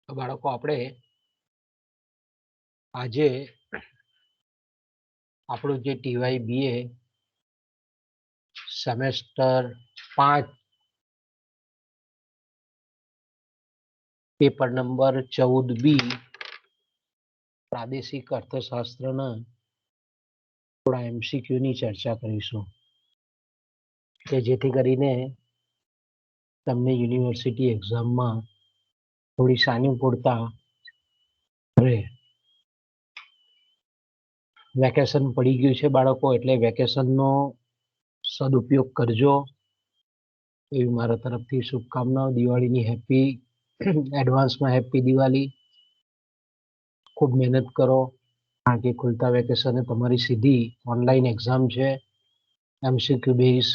બાળકો આપણે આજે આપણું જે TY BA semester 5 paper number 14B પ્રાદેશિક અર્થશાસ્ત્રના થોડા એમસીક્યુની ચર્ચા કરીશું કે જેથી કરીને તમને યુનિવર્સિટી એક્ઝામમાં થોડી સાનુકૂળતા રહે. વેકેશન પડી ગયું છે બાળકો, એટલે વેકેશનનો સદુપયોગ કરજો એવી મારા તરફથી શુભકામનાઓ. દિવાળીની એડવાન્સમાં હેપી દિવાળી. ખૂબ મહેનત કરો, કારણ કે ખુલતા વેકેશને તમારી સીધી ઓનલાઈન એક્ઝામ છે, એમસીક્યુ બેઝ,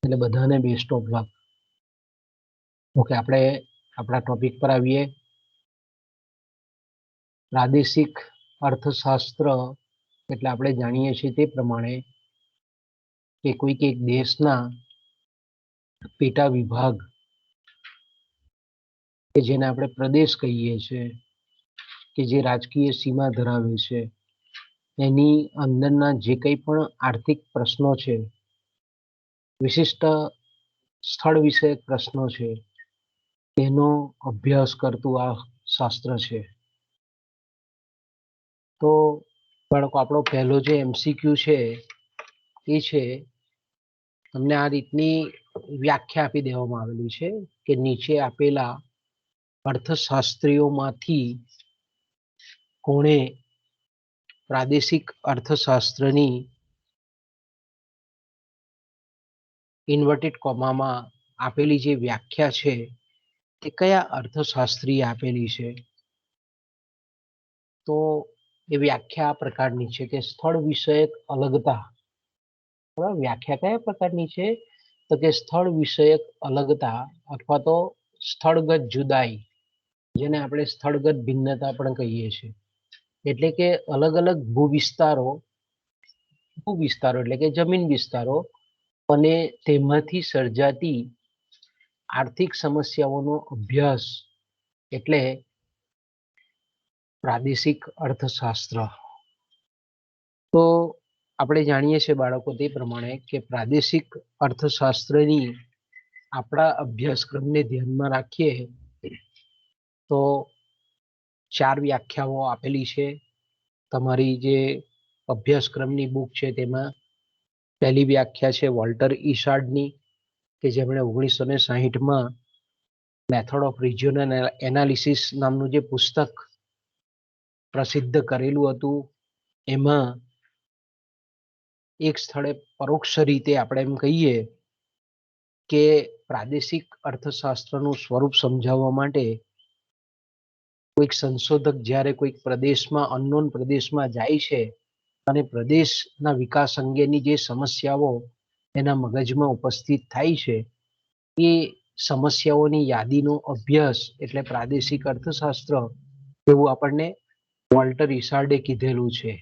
એટલે બધાને બેસ્ટ ઓફ લક. ઓકે, આપણે આપણા ટોપિક પર આવીએ. પ્રાદેશિક અર્થશાસ્ત્ર એટલે આપણે જાણીએ છીએ તે પ્રમાણે કે કોઈક એક દેશના પેટા વિભાગ કે જેને આપણે પ્રદેશ કહીએ છીએ, કે જે રાજકીય સીમા ધરાવે છે, એની અંદરના જે કંઈ પણ આર્થિક પ્રશ્નો છે, વિશિષ્ટ સ્થળ વિષયક પ્રશ્નો છે, તેનો અભ્યાસ કરતું આ શાસ્ત્ર છે. તો બાળકો, આપણો પહેલો જે એમસીક્યુ છે એ છે, તમને આ રીતની વ્યાખ્યા આપી દેવામાં આવેલી છે કે નીચે આપેલા અર્થશાસ્ત્રીઓમાંથી કોણે પ્રાદેશિક અર્થશાસ્ત્રની ઇન્વર્ટેડ કોમામાં આપેલી જે વ્યાખ્યા છે તે કયા અર્થશાસ્ત્રીએ આપેલી છે? તો એ વ્યાખ્યા આ પ્રકારની છે કે સ્થળ વિષયક અલગતા. વ્યાખ્યા કયા પ્રકારની છે? તો કે સ્થળ વિષયક અલગતા અથવા તો સ્થળગત જુદાઈ, જેને આપણે સ્થળગત ભિન્નતા પણ કહીએ છીએ. એટલે કે અલગ અલગ ભૂવિસ્તારો એટલે કે જમીન વિસ્તારો અને તેમાંથી સર્જાતી આર્થિક સમસ્યાઓનો અભ્યાસ એટલે પ્રાદેશિક અર્થશાસ્ત્ર. તો આપણે જાણીએ છીએ બાળકો તે પ્રમાણે કે પ્રાદેશિક અર્થશાસ્ત્રની આપણા અભ્યાસક્રમને ધ્યાનમાં રાખીએ તો 4 વ્યાખ્યાઓ આપેલી છે. તમારી જે અભ્યાસક્રમની બુક છે તેમાં પહેલી વ્યાખ્યા છે વોલ્ટર ઇશાર્ડની, કે જેમણે 1960માં મેથડ ઓફ રિજિયોનલ એનાલિસિસ નામનું જે પુસ્તક પ્રસિદ્ધ કરેલું હતું. એમાં એક સ્થળે પરોક્ષ રીતે આપણે એમ કહીએ કે પ્રાદેશિક અર્થશાસ્ત્રનું સ્વરૂપ સમજાવવા માટે કોઈક સંશોધક જ્યારે કોઈક પ્રદેશમાં, અનનોન પ્રદેશમાં જાય છે અને પ્રદેશના વિકાસ અંગેની જે સમસ્યાઓ એના મગજમાં ઉપસ્થિત થાય છે, એ સમસ્યાઓની યાદીનો અભ્યાસ એટલે પ્રાદેશિક અર્થશાસ્ત્ર, એવું આપણને વોલ્ટર ઇશાર્ડે કીધેલું છે.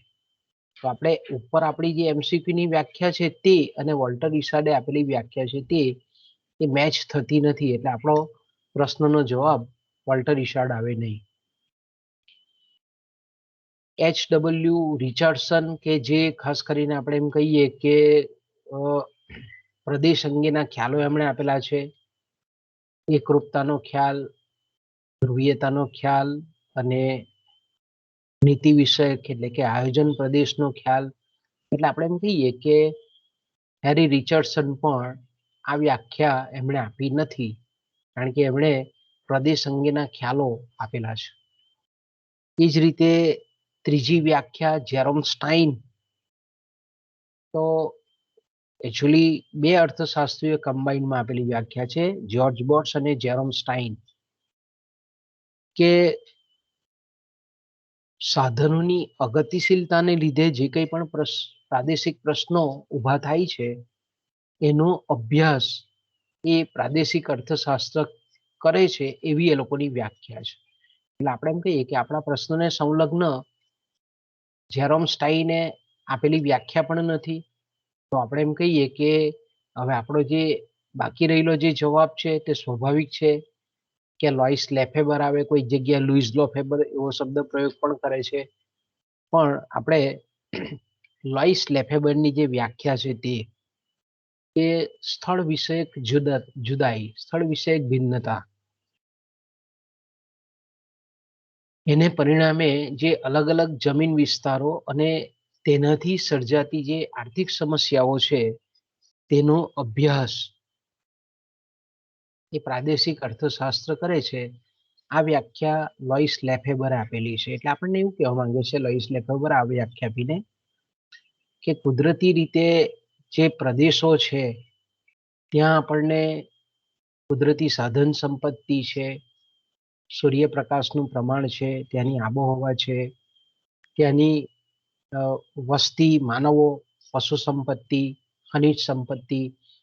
તો આપણે ઉપર આપણી જે એમસીક્યુની વ્યાખ્યા છે તે અને વોલ્ટર ઇશાર્ડે આપેલી વ્યાખ્યા છે તે એ મેચ થતી નથી, એટલે આપણો પ્રશ્નનો જવાબ વોલ્ટર ઇશાર્ડ આવે નહીં. HW રિચાર્ડસન, કે જે ખાસ કરીને આપણે એમ કહીએ કે પ્રદેશ અંગેના ખ્યાલો એમણે આપેલા છે. એકરૂપતાનો ખ્યાલ, ધ્રુવીયતાનો ખ્યાલ અને નીતિ વિષયક એટલે કે આયોજન પ્રદેશનો ખ્યાલ. એટલે આપણે એમ કહીએ કે હેરી રિચર્ડસન પણ આ વ્યાખ્યા એમણે આપી નથી, કારણ કે એમણે પ્રદેશ અંગેના ખ્યાલો આપેલા છે. એ જ રીતે ત્રીજી વ્યાખ્યા જેરોમ સ્ટાઇન. તો એકચ્યુઅલી 2 અર્થશાસ્ત્રીઓ કમ્બાઇનમાં આપેલી વ્યાખ્યા છે, જ્યોર્જ બોટ્સ અને જેરોમ સ્ટાઇન, કે સાધનોની અગતિશીલતાને લીધે જે કંઈ પણ પ્રાદેશિક પ્રશ્નો ઊભા થાય છે એનો અભ્યાસ એ પ્રાદેશિક અર્થશાસ્ત્ર કરે છે, એવી એ લોકોની વ્યાખ્યા છે. એટલે આપણે એમ કહીએ કે આપણા પ્રશ્નને સંલગ્ન જેરોમ સ્ટાઇને આપેલી વ્યાખ્યા પણ નથી. તો આપણે એમ કહીએ કે હવે આપણો જે બાકી રહેલો જે જવાબ છે તે સ્વાભાવિક છે કે લોઈસ લેફેબર આવે, કોઈ જગ્યાએ લુઈસ લોફેબર એવો શબ્દ પ્રયોગ પણ કરે છે. પણ આપણે લોઈસ લેફેબરની જે વ્યાખ્યા છે તે કે સ્થળ વિષયક જુદાઈ, સ્થળ વિષયક ભિન્નતા, એને પરિણામે જે અલગ અલગ જમીન વિસ્તારો અને તેનાથી સર્જાતી જે આર્થિક સમસ્યાઓ છે તેનો અભ્યાસ એ પ્રાદેશિક અર્થશાસ્ત્ર કરે છે. આ વ્યાખ્યા લોઈસ લેફેબરે આપેલી છે. એટલે આપણને એવું કહેવા માંગે છે લોઈસ લેફેબર આ વ્યાખ્યા આપીને કે કુદરતી રીતે જે પ્રદેશો છે ત્યાં આપણને કુદરતી સાધન સંપત્તિ છે, સૂર્યપ્રકાશનું પ્રમાણ છે, ત્યાંની આબોહવા છે, ત્યાંની વસ્તી, માનવો, પશુ સંપત્તિ, ખનિજ સંપત્તિ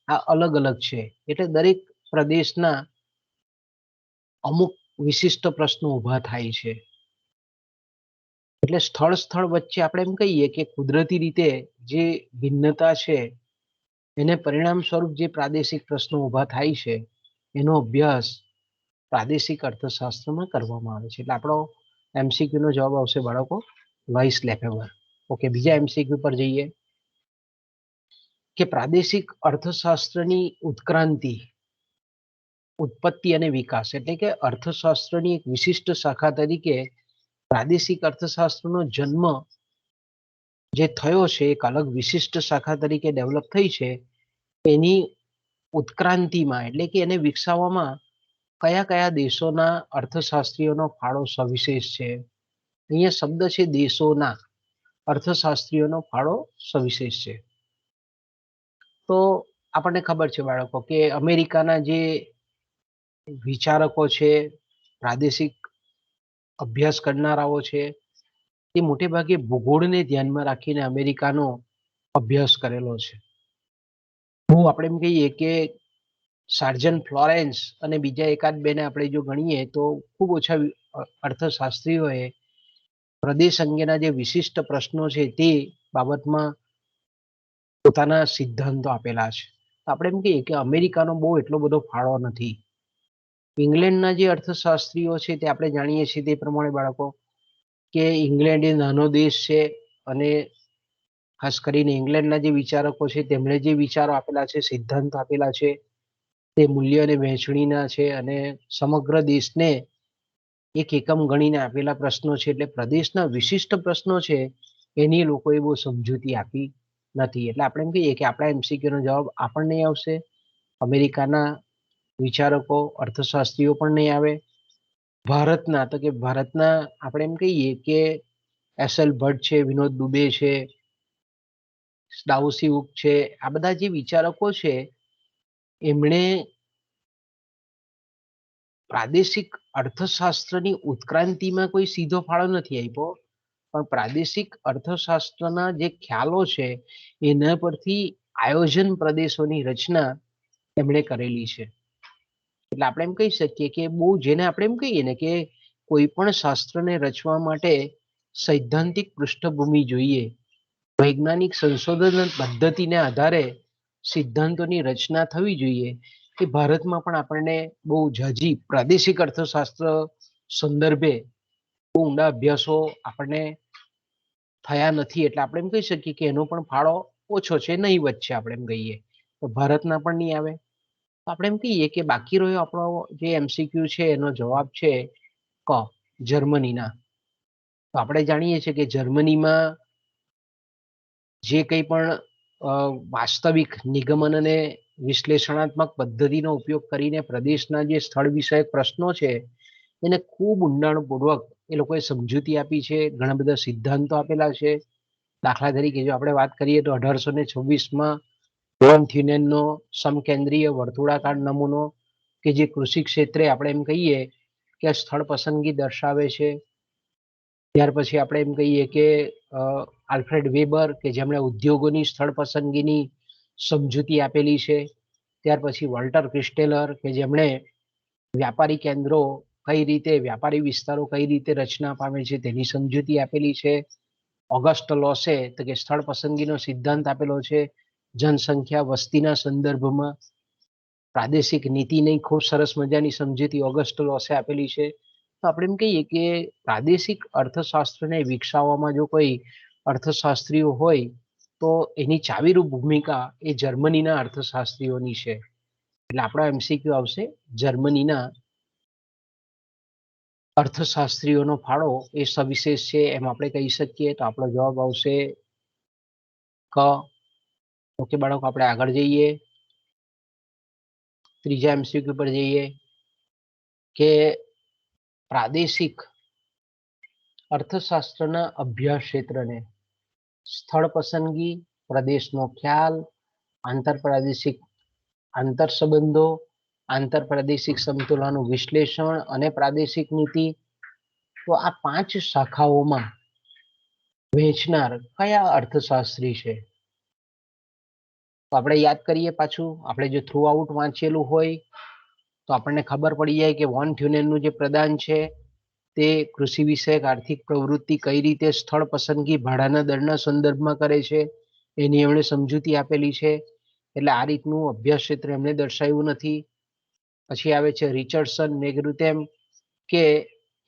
આ અલગ અલગ છે. એટલે દરેક પ્રદેશના અમુક વિશિષ્ટ પ્રશ્નો ઊભા થાય છે. એટલે સ્થળ વચ્ચે આપણે એમ કહીએ કે કુદરતી રીતે જે ભિન્નતા છે એને પરિણામ સ્વરૂપ જે પ્રાદેશિક પ્રશ્નો ઊભા થાય છે એનો અભ્યાસ પ્રાદેશિક અર્થશાસ્ત્રમાં કરવામાં આવે છે. એટલે આપણો એમસીક્યુ નો જવાબ આવશે બાળકો લોઈસ લેફેબર. ઓકે, બીજા એમસીક્યુ પર જઈએ કે પ્રાદેશિક અર્થશાસ્ત્રની ઉત્ક્રાંતિ, ઉત્પત્તિ અને વિકાસ. એટલે કે અર્થશાસ્ત્રની એક વિશિષ્ટ શાખા તરીકે પ્રાદેશિક અર્થશાસ્ત્રનો જન્મ જે થયો છે, એક અલગ વિશિષ્ટ શાખા તરીકે ડેવલપ થઈ છે, એની ઉત્ક્રાંતિમાં એટલે કે એને વિકસાવવામાં કયા કયા દેશોના અર્થશાસ્ત્રીઓનો ફાળો સવિશેષ છે. અહીંયા શબ્દ છે દેશોના અર્થશાસ્ત્રીઓનો ફાળો સવિશેષ છે. તો આપણને ખબર છે બાળકો કે અમેરિકાના જે વિચારકો છે, પ્રાદેશિક અભ્યાસ કરનારાઓ છે, તે મોટે ભાગે ભૂગોળને ધ્યાનમાં રાખીને અમેરિકાનો અભ્યાસ કરેલો છે. હું આપણે એમ કહીએ કે સાર્જન ફ્લોરેન્સ અને બીજા એકાદ બેને આપણે જો ગણીએ તો ખૂબ ઓછા અર્થશાસ્ત્રીઓએ પ્રદેશ અંગેના જે વિશિષ્ટ પ્રશ્નો છે તે બાબતમાં પોતાના સિદ્ધાંતો આપેલા છે. આપણે એમ કહીએ કે અમેરિકાનો બહુ એટલો બધો ફાળો નથી. ઇંગ્લેન્ડના જે અર્થશાસ્ત્રીઓ છે તે આપણે જાણીએ છીએ તે પ્રમાણે બાળકો કે ઇંગ્લેન્ડ એ નાનો દેશ છે અને ખાસ કરીને ઇંગ્લેન્ડના જે વિચારકો છે તેમણે જે વિચારો આપેલા છે, સિદ્ધાંતો આપેલા છે તે મૂલ્ય અને વહેંચણીના છે અને સમગ્ર દેશને એક એકમ ગણીને આપેલા પ્રશ્નો છે. એટલે પ્રદેશના વિશિષ્ટ પ્રશ્નો છે એની લોકોએ બહુ સમજૂતી આપી નથી. એટલે આપણે એમ કહીએ કે આપણા એમસીક્યુ નો જવાબ આપણને આવશે અમેરિકાના વિચારકો, અર્થશાસ્ત્રીઓ પણ નહીં આવે. ભારતના તો કે ભારતના આપણે એમ કહીએ કે એસએલ ભટ્ટ છે, વિનોદ દુબે છે, ડાઉસી હુક છે, આ બધા જે વિચારકો છે એમણે પ્રાદેશિક અર્થશાસ્ત્રની ઉત્ક્રાંતિમાં કોઈ સીધો ફાળો નથી આપ્યો, પણ પ્રાદેશિક અર્થશાસ્ત્રના જે ખ્યાલો છે એના પરથી આયોજન પ્રદેશોની રચના એમણે કરેલી છે. એટલે આપણે એમ કહી શકીએ કે બહુ જેને આપણે એમ કહીએ ને કે કોઈ પણ શાસ્ત્રને રચવા માટે સૈદ્ધાંતિક પૃષ્ઠભૂમિ જોઈએ, વૈજ્ઞાનિક સંશોધન પદ્ધતિને આધારે સિદ્ધાંતોની રચના થવી જોઈએ. કે ભારતમાં પણ આપણને બહુ ઝાઝી પ્રાદેશિક અર્થશાસ્ત્ર સંદર્ભે બહુ ઊંડા અભ્યાસો આપણને થયા નથી. એટલે આપણે એમ કહી શકીએ કે એનો પણ ફાળો ઓછો છે, નહીવત છે. આપણે એમ કહીએ તો ભારતના પણ નહીં આવે. આપણે એમ કહીએ કે બાકી રહ્યો આપણો જે એમસીક્યુ છે એનો જવાબ છે ક, જર્મનીના. તો આપણે જાણીએ છીએ કે જર્મનીમાં જે કંઈ પણ વાસ્તવિક નિગમન અને વિશ્લેષણાત્મક પદ્ધતિનો ઉપયોગ કરીને પ્રદેશના જે સ્થળ વિષયક પ્રશ્નો છે એને ખૂબ ઊંડાણપૂર્વક એ લોકોએ સમજૂતી આપી છે, ઘણા બધા સિદ્ધાંતો આપેલા છે. દાખલા તરીકે જો આપણે વાત કરીએ તો 1826માં વોન થ્યુનેનનો સમકેન્દ્રીય વર્તુળાકાર નમૂનો કે જે કૃષિ ક્ષેત્રે આપણે એમ કહીએ કે સ્થળ પસંદગી દર્શાવે છે. ત્યાર પછી આપણે એમ કહીએ કે આલ્ફ્રેડ વેબર કે જેમણે ઉદ્યોગોની સ્થળ પસંદગીની સમજૂતી આપેલી છે. ત્યાર પછી વોલ્ટર ક્રિસ્ટેલર કે જેમણે વ્યાપારી કેન્દ્રો કઈ રીતે, વ્યાપારી વિસ્તારો કઈ રીતે રચના પામે છે તેની સમજૂતી આપેલી છે. ઓગસ્ટ લોસે તો કે સ્થળ પસંદગીનો સિદ્ધાંત આપેલો છે જનસંખ્યા વસ્તીના સંદર્ભમાં. પ્રાદેશિક નીતિની ખૂબ સરસ મજાની સમજૂતી ઓગસ્ટ લોસે આપેલી છે. તો આપણે એમ કહીએ કે પ્રાદેશિક અર્થશાસ્ત્રને વિકસાવવામાં જો કોઈ અર્થશાસ્ત્રીઓ હોય તો એની ચાવીરૂપ ભૂમિકા એ જર્મનીના અર્થશાસ્ત્રીઓની છે. એટલે આપણો એમસીક્યુ આવશે જર્મનીના અર્થશાસ્ત્રીઓનો ફાળો એ સવિશેષ છે એમ આપણે કહી શકીએ. તો આપણો જવાબ આવશે ક. ઓકે બાળકો, આપણે આગળ જઈએ, ત્રીજા એમસીક્યુ પર જઈએ કે પ્રાદેશિક અર્થશાસ્ત્રના અભ્યાસ ક્ષેત્રને સ્થળ પસંદગી, પ્રદેશનો ખ્યાલ, આંતરપ્રાદેશિક આંતર સંબંધો, આંતરપ્રાદેશિક સમતુલાનું વિશ્લેષણ અને પ્રાદેશિક નીતિ, તો આ 5 શાખાઓમાં વહેંચનાર કયા અર્થશાસ્ત્રી છે? તો આપણે યાદ કરીએ પાછું, આપણે જો થ્રુ આઉટ વાંચેલું હોય તો આપણને ખબર પડી જાય કે વોન થ્યુનેનનું જે પ્રદાન છે તે કૃષિ વિષયક આર્થિક પ્રવૃત્તિ કઈ રીતે સ્થળ પસંદગી ભાડાના દરના સંદર્ભમાં કરે છે એની એમણે સમજૂતી આપેલી છે. એટલે આ રીતનું અભ્યાસ ક્ષેત્ર એમણે દર્શાવ્યું નથી. પછી આવે છે રિચર્ડસન, મેં કીધું તેમ કે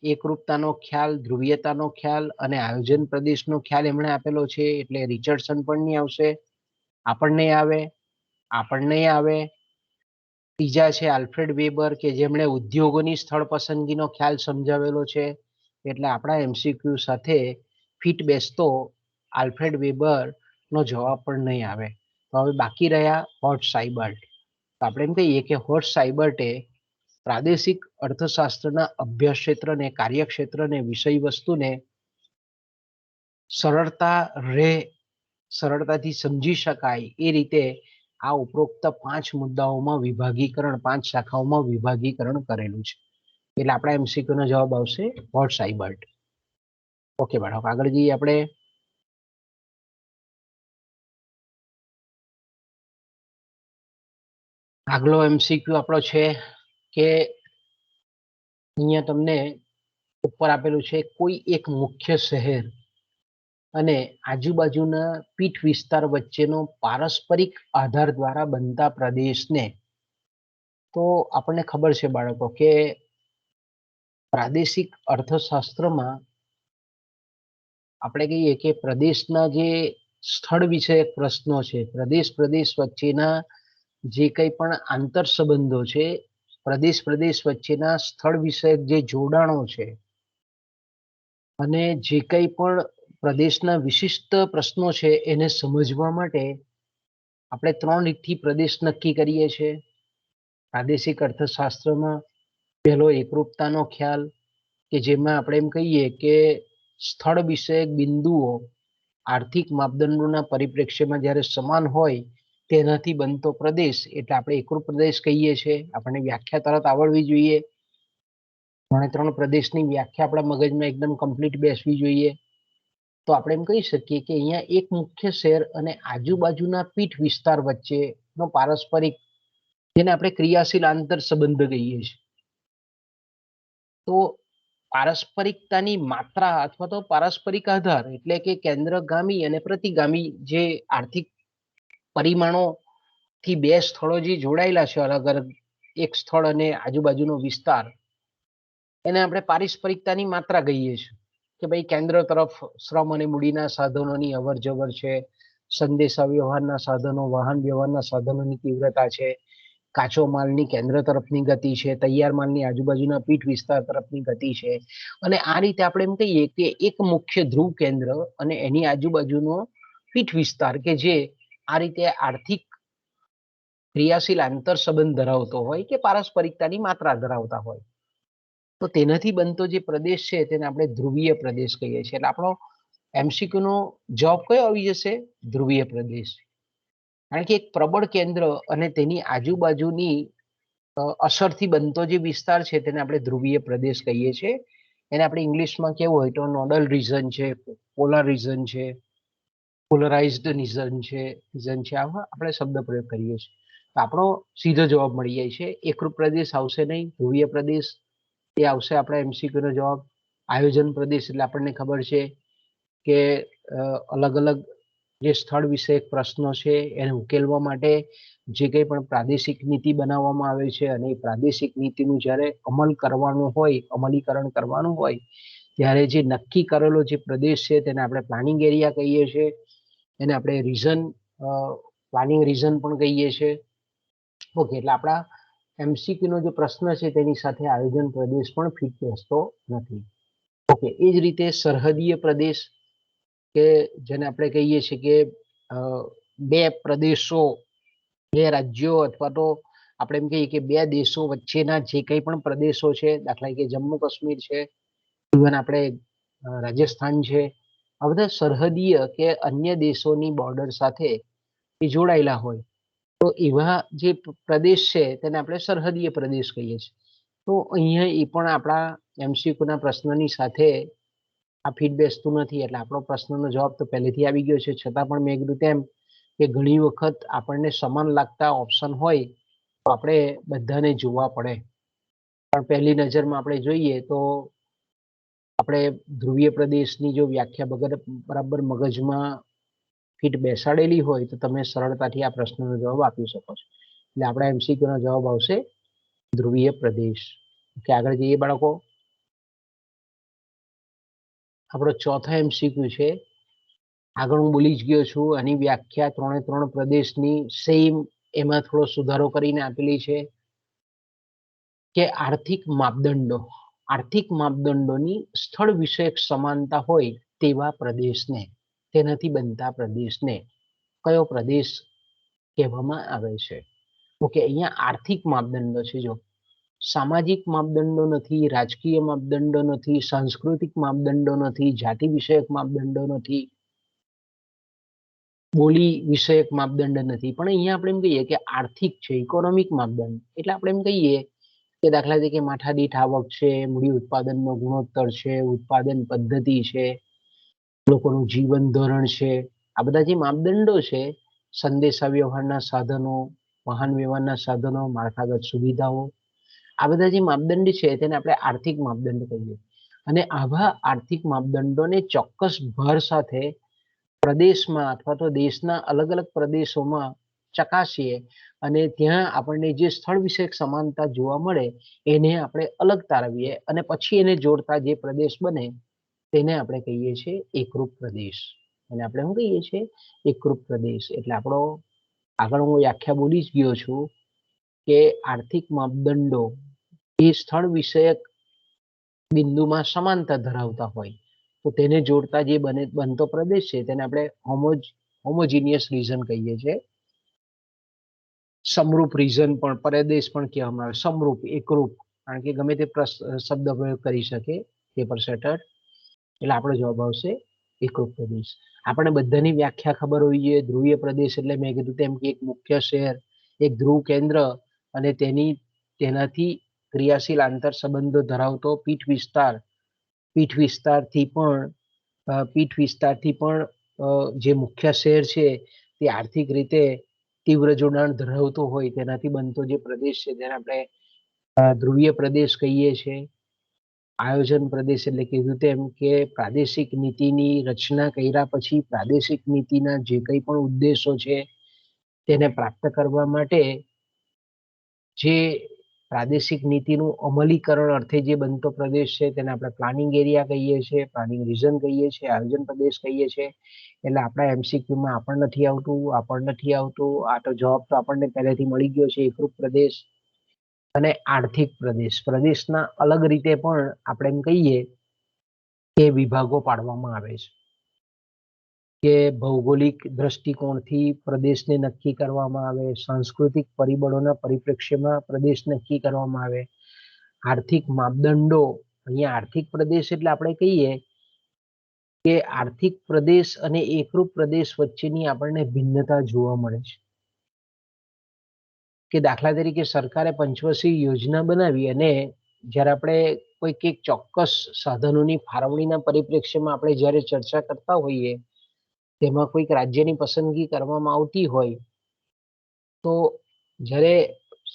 એકરૂપતાનો ખ્યાલ, ધ્રુવીયતાનો ખ્યાલ અને આયોજન પ્રદેશનો ખ્યાલ એમણે આપેલો છે. એટલે રિચર્ડસન પણ નહીં આવશે, આપણને આવે. ત્રીજા છે આલ્ફ્રેડ વેબર કે જેમણે ઉદ્યોગોની સ્થળ પસંદગીનો ખ્યાલ સમજાવેલો છે. એટલે આપણા એમસીક્યુ સાથે ફિટ બેસતો આલ્ફ્રેડ વેબર નો જવાબ પણ નહીં આવે. તો હવે બાકી રહ્યા હોર્સ્ટ સાઈબર્ટ. તો આપણે એમ કહીએ કે હોર્સ્ટ સાઈબર્ટે પ્રાદેશિક અર્થશાસ્ત્રના અભ્યાસ ક્ષેત્રને, કાર્યક્ષેત્રને, વિષય વસ્તુને સરળતાથી સમજી શકાય એ રીતે આ ઉપરોક્ત 5 મુદ્દાઓમાં વિભાગીકરણ, 5 શાખાઓમાં વિભાગીકરણ કરેલું છે. એટલે આપણા એમસીક્યુ નો જવાબ આવશે હોર્સ્ટ સાઈબર્ટ. ઓકે બાળકો, આગળ જઈએ આપણે. આગલો એમસીક્યુ આપણો છે કે અહીંયા તમને ઉપર આપેલું છે કોઈ એક મુખ્ય શહેર અને આજુબાજુના પીઠ વિસ્તાર વચ્ચેનો પારસ્પરિક આધાર દ્વારા બનતા પ્રદેશને. તો આપણને ખબર છે બાળકો કે પ્રાદેશિક અર્થશાસ્ત્રમાં આપણે કહીએ કે પ્રદેશના જે સ્થળ વિષયક પ્રશ્નો છે, પ્રદેશ વચ્ચેના જે કંઈ પણ આંતર સંબંધો છે, પ્રદેશ વચ્ચેના સ્થળ વિષયક જે જોડાણો છે અને જે કંઈ પણ પ્રદેશના વિશિષ્ટ પ્રશ્નો છે એને સમજવા માટે આપણે 3 રીતથી પ્રદેશ નક્કી કરીએ છીએ. પ્રાદેશિક અર્થશાસ્ત્રમાં પહેલો એકરૂપતાનો ખ્યાલ, કે જેમાં આપણે એમ કહીએ કે સ્થળ વિષયક બિંદુઓ આર્થિક માપદંડોના પરિપ્રેક્ષ્યમાં જ્યારે સમાન હોય તેનાથી બનતો પ્રદેશ એટલે આપણે એકરૂપ પ્રદેશ કહીએ છીએ. આપણને વ્યાખ્યા તરત આવડવી જોઈએ. 3 પ્રદેશની વ્યાખ્યા આપણા મગજમાં એકદમ કમ્પ્લીટ બેસવી જોઈએ. તો આપણે એમ કહી શકીએ કે અહીંયા એક મુખ્ય શહેર અને આજુબાજુના પીઠ વિસ્તાર વચ્ચેનો પારસ્પરિક, જેને આપણે ક્રિયાશીલ આંતર સંબંધ કહીએ છીએ. તો પારસ્પરિકતાની માત્રા અથવા તો પારસ્પરિક આધાર એટલે કે કેન્દ્રગામી અને પ્રતિગામી જે આર્થિક પરિમાણોથી 2 સ્થળો જે જોડાયેલા છે અલગ અલગ, એક સ્થળ અને આજુબાજુનો વિસ્તાર, એને આપણે પારસ્પરિકતાની માત્રા કહીએ છીએ. કે ભાઈ કેન્દ્ર તરફ શ્રમ અને મૂડીના સાધનોની અવર જવર છે, સંદેશા વ્યવહારના સાધનો, વાહન વ્યવહારના સાધનોની તીવ્રતા છે, કાચો માલની કેન્દ્ર તરફની ગતિ છે, તૈયાર માલની આજુબાજુના પીઠ વિસ્તાર તરફની ગતિ છે. અને આ રીતે આપણે એમ કહીએ કે એક મુખ્ય ધ્રુવ કેન્દ્ર અને એની આજુબાજુનો પીઠ વિસ્તાર કે જે આ રીતે આર્થિક ક્રિયાશીલ આંતર સંબંધ ધરાવતો હોય કે પારસ્પરિકતાની માત્રા ધરાવતા હોય, તો તેનાથી બનતો જે પ્રદેશ છે તેને આપણે ધ્રુવીય પ્રદેશ કહીએ છીએ. એટલે આપણો એમસીક્યુ નો જવાબ કયો આવી જશે? ધ્રુવીય પ્રદેશ. કારણ કે એક પ્રબળ કેન્દ્ર અને તેની આજુબાજુની અસરથી બનતો જે વિસ્તાર છે તેને આપણે ધ્રુવીય પ્રદેશ કહીએ છીએ. એને આપણે ઇંગ્લિશમાં કેવું હોય તો નોડલ રીઝન છે, પોલર રીઝન છે, પોલરાઇઝ્ડ રીઝન છે, આવા આપણે શબ્દ પ્રયોગ કરીએ છીએ. તો આપણો સીધો જવાબ મળી જાય છે. એકરૂપ પ્રદેશ આવશે નહીં, ધ્રુવીય પ્રદેશ એ આવશે આપણા એમસીક્યુ નો જવાબ. આયોજન પ્રદેશ એટલે આપણને ખબર છે કે અલગ અલગ જે સ્થળ વિષયક પ્રશ્નો છે એને ઉકેલવા માટે જે કંઈ પણ પ્રાદેશિક નીતિ બનાવવામાં આવે છે અને એ પ્રાદેશિક નીતિનું જ્યારે અમલ કરવાનું હોય, અમલીકરણ કરવાનું હોય, ત્યારે જે નક્કી કરેલો જે પ્રદેશ છે તેને આપણે પ્લાનિંગ એરિયા કહીએ છીએ. એને આપણે રીઝન, પ્લાનિંગ રીઝન પણ કહીએ છીએ. ઓકે, એટલે આપણા એમસીક્યુનો જે પ્રશ્ન છે તેની સાથે આયોજન પ્રદેશ પણ ફિટ બેસતો નથી. ઓકે, એ જ રીતે સરહદીય પ્રદેશ, કે જેને આપણે કહીએ છીએ કે બે પ્રદેશો, બે રાજ્યો, અથવા તો આપણે એમ કહીએ કે બે દેશો વચ્ચેના જે કંઈ પણ પ્રદેશો છે, દાખલા કે જમ્મુ કાશ્મીર છે, ઇવન આપણે રાજસ્થાન છે, આ બધા સરહદીય કે અન્ય દેશોની બોર્ડર સાથે એ જોડાયેલા હોય, તો એવા જે પ્રદેશ છે તેને આપણે સરહદીય પ્રદેશ કહીએ છીએ. તો અહીંયા એ પણ આપણા એમસીક્યુના પ્રશ્નની સાથે આ ફિટ બેસતું નથી. એટલે આપણો પ્રશ્નનો જવાબ તો પહેલેથી આવી ગયો છે, છતાં પણ મેં કીધું તેમ કે ઘણી વખત આપણને સમાન લાગતા ઓપ્શન હોય તો આપણે બધાને જોવા પડે. પણ પહેલી નજરમાં આપણે જોઈએ તો આપણે ધ્રુવીય પ્રદેશની જો વ્યાખ્યા બરાબર મગજમાં ફિટ બેસાડેલી હોય તો તમે સરળતાથી આ પ્રશ્નનો જવાબ આપી શકો છો. એટલે આપણા એમસીક્યુનો જવાબ આવશે ધ્રુવીય પ્રદેશ. કે આગળ જઈએ બાળકો. આપણો ચોથા એમસીક્યુ છે, આગળ હું બોલી જ ગયો છું, આની વ્યાખ્યા 3 પ્રદેશની સેમ, એમાં થોડો સુધારો કરીને આપેલી છે કે આર્થિક માપદંડો, આર્થિક માપદંડોની સ્થળ વિષયક સમાનતા હોય તેવા પ્રદેશને, તેનાથી બનતા પ્રદેશને કયો પ્રદેશ કહેવામાં આવે છે. ઓકે, અહીંયા આર્થિક માપદંડો છે. જો સામાજિક માપદંડો નથી, રાજકીય માપદંડો નથી, સાંસ્કૃતિક માપદંડો નથી, જાતિ વિષયક માપદંડો નથી, બોલી વિષયક માપદંડ નથી, પણ અહીંયા આપણે એમ કહીએ કે આર્થિક છે, ઇકોનોમિક માપદંડ. એટલે આપણે એમ કહીએ કે દાખલા તરીકે માથાદીઠ આવક છે, મૂડી ઉત્પાદનનો ગુણોત્તર છે, ઉત્પાદન પદ્ધતિ છે, લોકોનું જીવન ધોરણ છે, આ બધા જે માપદંડો છે, સંદેશા વ્યવહારના સાધનો, વાહન વ્યવહારના સાધનો, માળખાગત સુવિધાઓ, આ બધા જે માપદંડ છે તેને આપણે આર્થિક માપદંડ કહીએ. અને આવા આર્થિક માપદંડોને ચોક્કસ ભર સાથે પ્રદેશમાં અથવા તો દેશના અલગ અલગ પ્રદેશોમાં ચકાસીએ અને ત્યાં આપણને જે સ્થળ વિષયક સમાનતા જોવા મળે એને આપણે અલગ તારવીએ અને પછી એને જોડતા જે પ્રદેશ બને તેને આપણે કહીએ છીએ એકરૂપ પ્રદેશ. અને આપણે શું કહીએ છીએ? એકરૂપ પ્રદેશ. એટલે આપણો આગળ હું વ્યાખ્યા બોલી જ ગયો છું કે આર્થિક માપદંડો એ સ્થળ વિષયક બિંદુમાં સમાનતા ધરાવતા હોય તો તેને જોડતા જે બનતો પ્રદેશ છે તેને આપણે હોમોજીનિયસ રીજન કહીએ છીએ. સમરૂપ રીજન પણ, પ્રદેશ પણ કહેવામાં આવે, સમરૂપ, એકરૂપ, કારણ કે ગમે તે શબ્દ પ્રયોગ કરી શકે પેપર સેટર. એટલે આપણો જવાબ આવશે એકરૂપ પ્રદેશ. આપણે બધાની વ્યાખ્યા ખબર હોવી જોઈએ. ધ્રુવીય પ્રદેશ એટલે મેં કીધું તેમ કે એક મુખ્ય શહેર, એક ધ્રુવ કેન્દ્ર અને તેનાથી ક્રિયાશીલ આંતર સંબંધો ધરાવતો પીઠ વિસ્તારથી પણ જે મુખ્ય શહેર છે તે આર્થિક રીતે તીવ્ર જોડાણ ધરાવતો હોય તેનાથી બનતો જે પ્રદેશ છે તેને આપણે ધ્રુવીય પ્રદેશ કહીએ છીએ. આયોજન પ્રદેશ એટલે કીધું તેમ કે પ્રાદેશિક નીતિની રચના કર્યા પછી પ્રાદેશિક નીતિના જે કંઈ પણ ઉદ્દેશો છે તેને પ્રાપ્ત કરવા માટે જે પ્રાદેશિક નીતિનું અમલીકરણ અર્થે જે બનતો પ્રદેશ છે તેને આપણે પ્લાનિંગ એરિયા કહીએ છીએ, પ્લાનિંગ રીજન કહીએ છીએ, આયોજન પ્રદેશ કહીએ છીએ. એટલે આપણા એમસીક્યુમાં આ પણ નથી આવતું. આ તો જવાબ તો આપણને પહેલેથી મળી ગયો છે, એકરૂપ પ્રદેશ. અને આર્થિક પ્રદેશ, પ્રદેશના અલગ રીતે પણ આપણે એમ કહીએ કે વિભાગો પાડવામાં આવે છે કે ભૌગોલિક દ્રષ્ટિકોણથી પ્રદેશને નક્કી કરવામાં આવે, સાંસ્કૃતિક પરિબળોના પરિપ્રેક્ષ્યમાં પ્રદેશ નક્કી કરવામાં આવે, આર્થિક માપદંડો. અહીંયા આર્થિક પ્રદેશ એટલે આપણે કહીએ કે આર્થિક પ્રદેશ અને એકરૂપ પ્રદેશ વચ્ચેની આપણને ભિન્નતા જોવા મળે છે. કે દાખલા તરીકે સરકારે પંચવર્ષીય યોજના બનાવી અને જ્યારે આપણે કોઈક એક ચોક્કસ સાધનોની ફાળવણીના પરિપ્રેક્ષ્યમાં આપણે જ્યારે ચર્ચા કરતા હોઈએ તેમાં કોઈક રાજ્યની પસંદગી કરવામાં આવતી હોય તો જ્યારે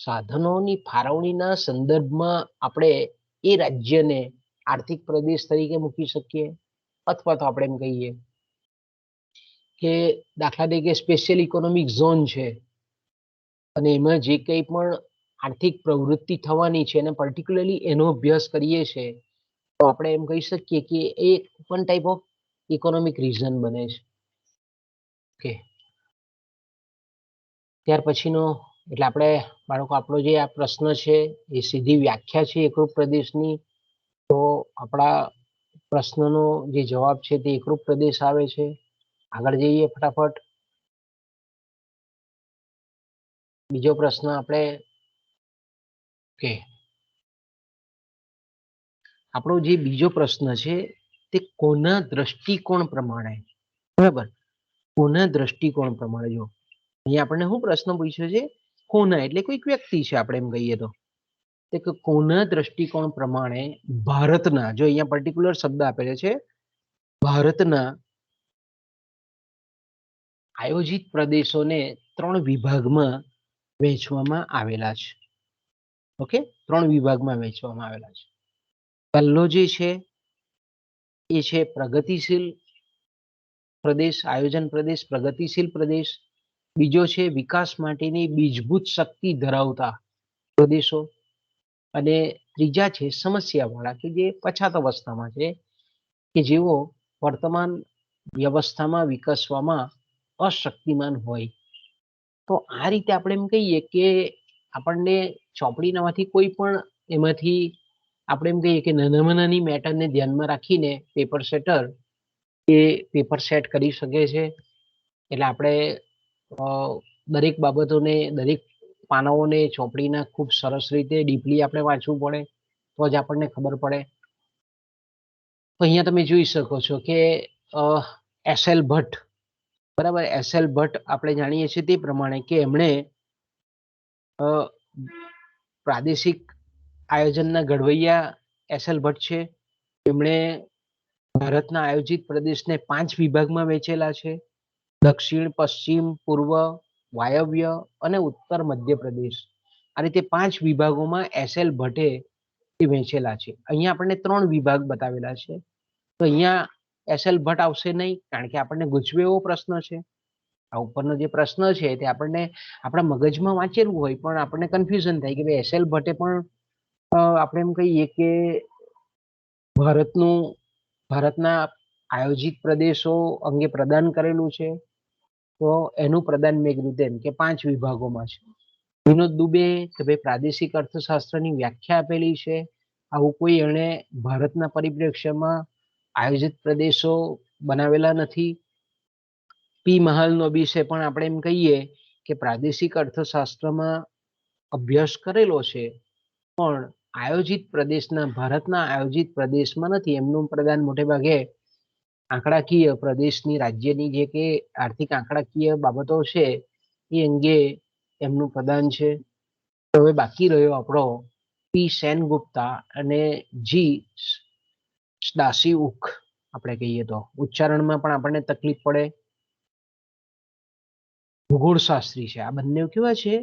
સાધનોની ફાળવણીના સંદર્ભમાં આપણે એ રાજ્યને આર્થિક પ્રદેશ તરીકે મૂકી શકીએ, અથવા તો આપણે એમ કહીએ કે દાખલા તરીકે સ્પેશિયલ ઇકોનોમિક ઝોન છે અને એમાં જે કંઈ પણ આર્થિક પ્રવૃત્તિ થવાની છે અને પર્ટિક્યુલરલી એનો અભ્યાસ કરીએ છીએ તો આપણે એમ કહી શકીએ કે એ one type of economic region બને છે. ઓકે, ત્યાર પછીનો એટલે આપણે બાળકો આપણો જે આ પ્રશ્ન છે એ સીધી વ્યાખ્યા છે એકરૂપ પ્રદેશની. તો આપણા પ્રશ્નનો જે જવાબ છે તે એકરૂપ પ્રદેશ આવે છે. આગળ જઈએ ફટાફટ. બીજો પ્રશ્ન આપણે કે આપણો જે બીજો પ્રશ્ન છે તે કોના દ્રષ્ટિકોણ પ્રમાણે, બરાબર, કોના દ્રષ્ટિકોણ પ્રમાણે. જો અહીંયા આપણને શું પ્રશ્ન પૂછ્યો છે? કોના એટલે કોઈક વ્યક્તિ છે આપણે એમ કહીએ તો કે કોના દ્રષ્ટિકોણ પ્રમાણે ભારતના, જો અહીંયા પર્ટિક્યુલર શબ્દ આપેલો છે, ભારતના આયોજિત પ્રદેશોને 3 વિભાગમાં વહેંચવામાં આવેલા છે. ઓકે, 3 વિભાગમાં વહેંચવામાં આવેલા છે. પહેલો જે છે એ છે પ્રગતિશીલ પ્રદેશ, આયોજન પ્રદેશ, પ્રગતિશીલ પ્રદેશ. બીજો છે વિકાસ માટેની બીજભૂત શક્તિ ધરાવતા પ્રદેશો. અને ત્રીજા છે સમસ્યાવાળા, કે જે પછાત અવસ્થામાં છે, કે જેઓ વર્તમાન વ્યવસ્થામાં વિકસવામાં અશક્તિમાન હોય. તો આ રીતે આપણે એમ કહીએ કે આપણને ચોપડીમાંથી કોઈ પણ એમાંથી આપણે એમ કહીએ કે નાનામાં નાની મેટરને ધ્યાનમાં રાખીને પેપર સેટર એ પેપર સેટ કરી શકે છે. એટલે આપણે દરેક બાબતોને, દરેક પાનાઓને ચોપડીના ખૂબ સરસ રીતે ડીપલી આપણે વાંચવું પડે તો જ આપણને ખબર પડે. તો અહીંયા તમે જોઈ શકો છો કે એસ.એલ. ભટ્ટ, બરાબર, એસ.એલ. ભટ્ટ આપણે જાણીએ છીએ તે પ્રમાણે કે એમણે પ્રાદેશિક આયોજનના ઘડવૈયા એસ.એલ. ભટ્ટ છે. એમણે ભારતના આયોજિત પ્રદેશને 5 વિભાગમાં વહેંચેલા છે: દક્ષિણ, પશ્ચિમ, પૂર્વ, વાયવ્ય અને ઉત્તર મધ્ય પ્રદેશ. આ રીતે 5 વિભાગોમાં એસ.એલ. ભટ્ટે વહેંચેલા છે. અહીંયા આપણને 3 વિભાગ બતાવેલા છે. તો અહીંયા એસ.એલ. ભટ્ટ આવશે નહીં, કારણ કે આપણને ગૂંચવે એવો પ્રશ્ન છે. આ ઉપરનો જે પ્રશ્ન છે તે આપણને આપણા મગજમાં વાંચેલું હોય પણ આપણને કન્ફ્યુઝન થાય કે ભાઈ એસ.એલ. ભટ્ટે પણ આપણે એમ કહીએ કે ભારતના આયોજિત પ્રદેશો અંગે પ્રદાન કરેલું છે. તો એનું પ્રદાન મેં કીધું તેમ કે 5 વિભાગોમાં છે. વિનોદ દુબે કે ભાઈ પ્રાદેશિક અર્થશાસ્ત્રની વ્યાખ્યા આપેલી છે. આવું કોઈ એણે ભારતના પરિપ્રેક્ષ્યમાં આયોજિત પ્રદેશો બનાવેલા નથી. પી મહાલનોબિસે પણ આપણે એમ કહીએ કે પ્રાદેશિક અર્થશાસ્ત્રમાં અભ્યાસ કરેલો છે પણ આયોજિત પ્રદેશના, ભારતના આયોજિત પ્રદેશમાં નથી. એમનું પ્રદાન મોટે ભાગે આંકડાકીય પ્રદેશની, રાજ્યની જે કે આર્થિક આંકડાકીય બાબતો છે એ અંગે એમનું પ્રદાન છે. હવે બાકી રહ્યો આપણો પી સેનગુપ્તા અને જી સ્ડાસીઉક. આપણે કહીએ તો ઉચ્ચારણમાં પણ આપણને તકલીફ પડે. ભૂગોળશાસ્ત્રી છે. આ બંને કેવા છે?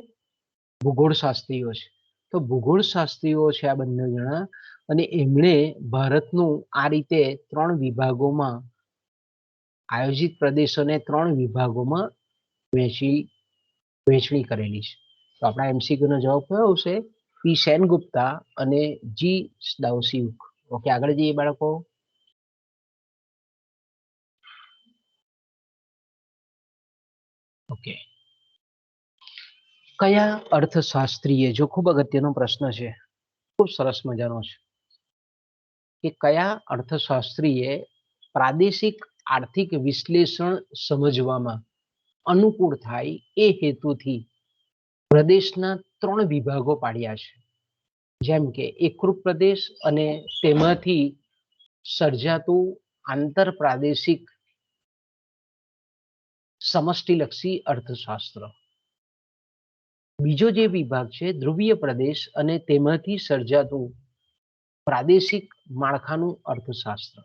ભૂગોળશાસ્ત્રીઓ છે. તો ભૂગોળશાસ્ત્રીઓ છે આ બંને જણા, અને એમણે ભારતનું આ રીતે 3 વિભાગોમાં, આયોજિત પ્રદેશોને 3 વિભાગોમાં વહેંચણી કરેલી છે. તો આપણા MCQ નો જવાબ કયો આવશે? પી સેનગુપ્તા અને જી સ્ડાસીઉક. ઓકે, આગળ જઈએ બાળકો. ઓકે, કયા અર્થશાસ્ત્રીએ, જો ખૂબ અગત્યનો પ્રશ્ન છે, ખૂબ સરસ મજાનો છે, કે કયા અર્થશાસ્ત્રીએ પ્રાદેશિક આર્થિક વિશ્લેષણ સમજવામાં અનુકૂળ થાય એ હેતુથી પ્રદેશના 3 વિભાગો પાડ્યા છે, જેમ કે એકરૂપ પ્રદેશ અને તેમાંથી સર્જાતું આંતર પ્રાદેશિક સમષ્ટિલક્ષી અર્થશાસ્ત્ર. બીજો જે વિભાગ છે ધ્રુવીય પ્રદેશ અને તેમાંથી સર્જાતું પ્રાદેશિક માળખાનું અર્થશાસ્ત્ર.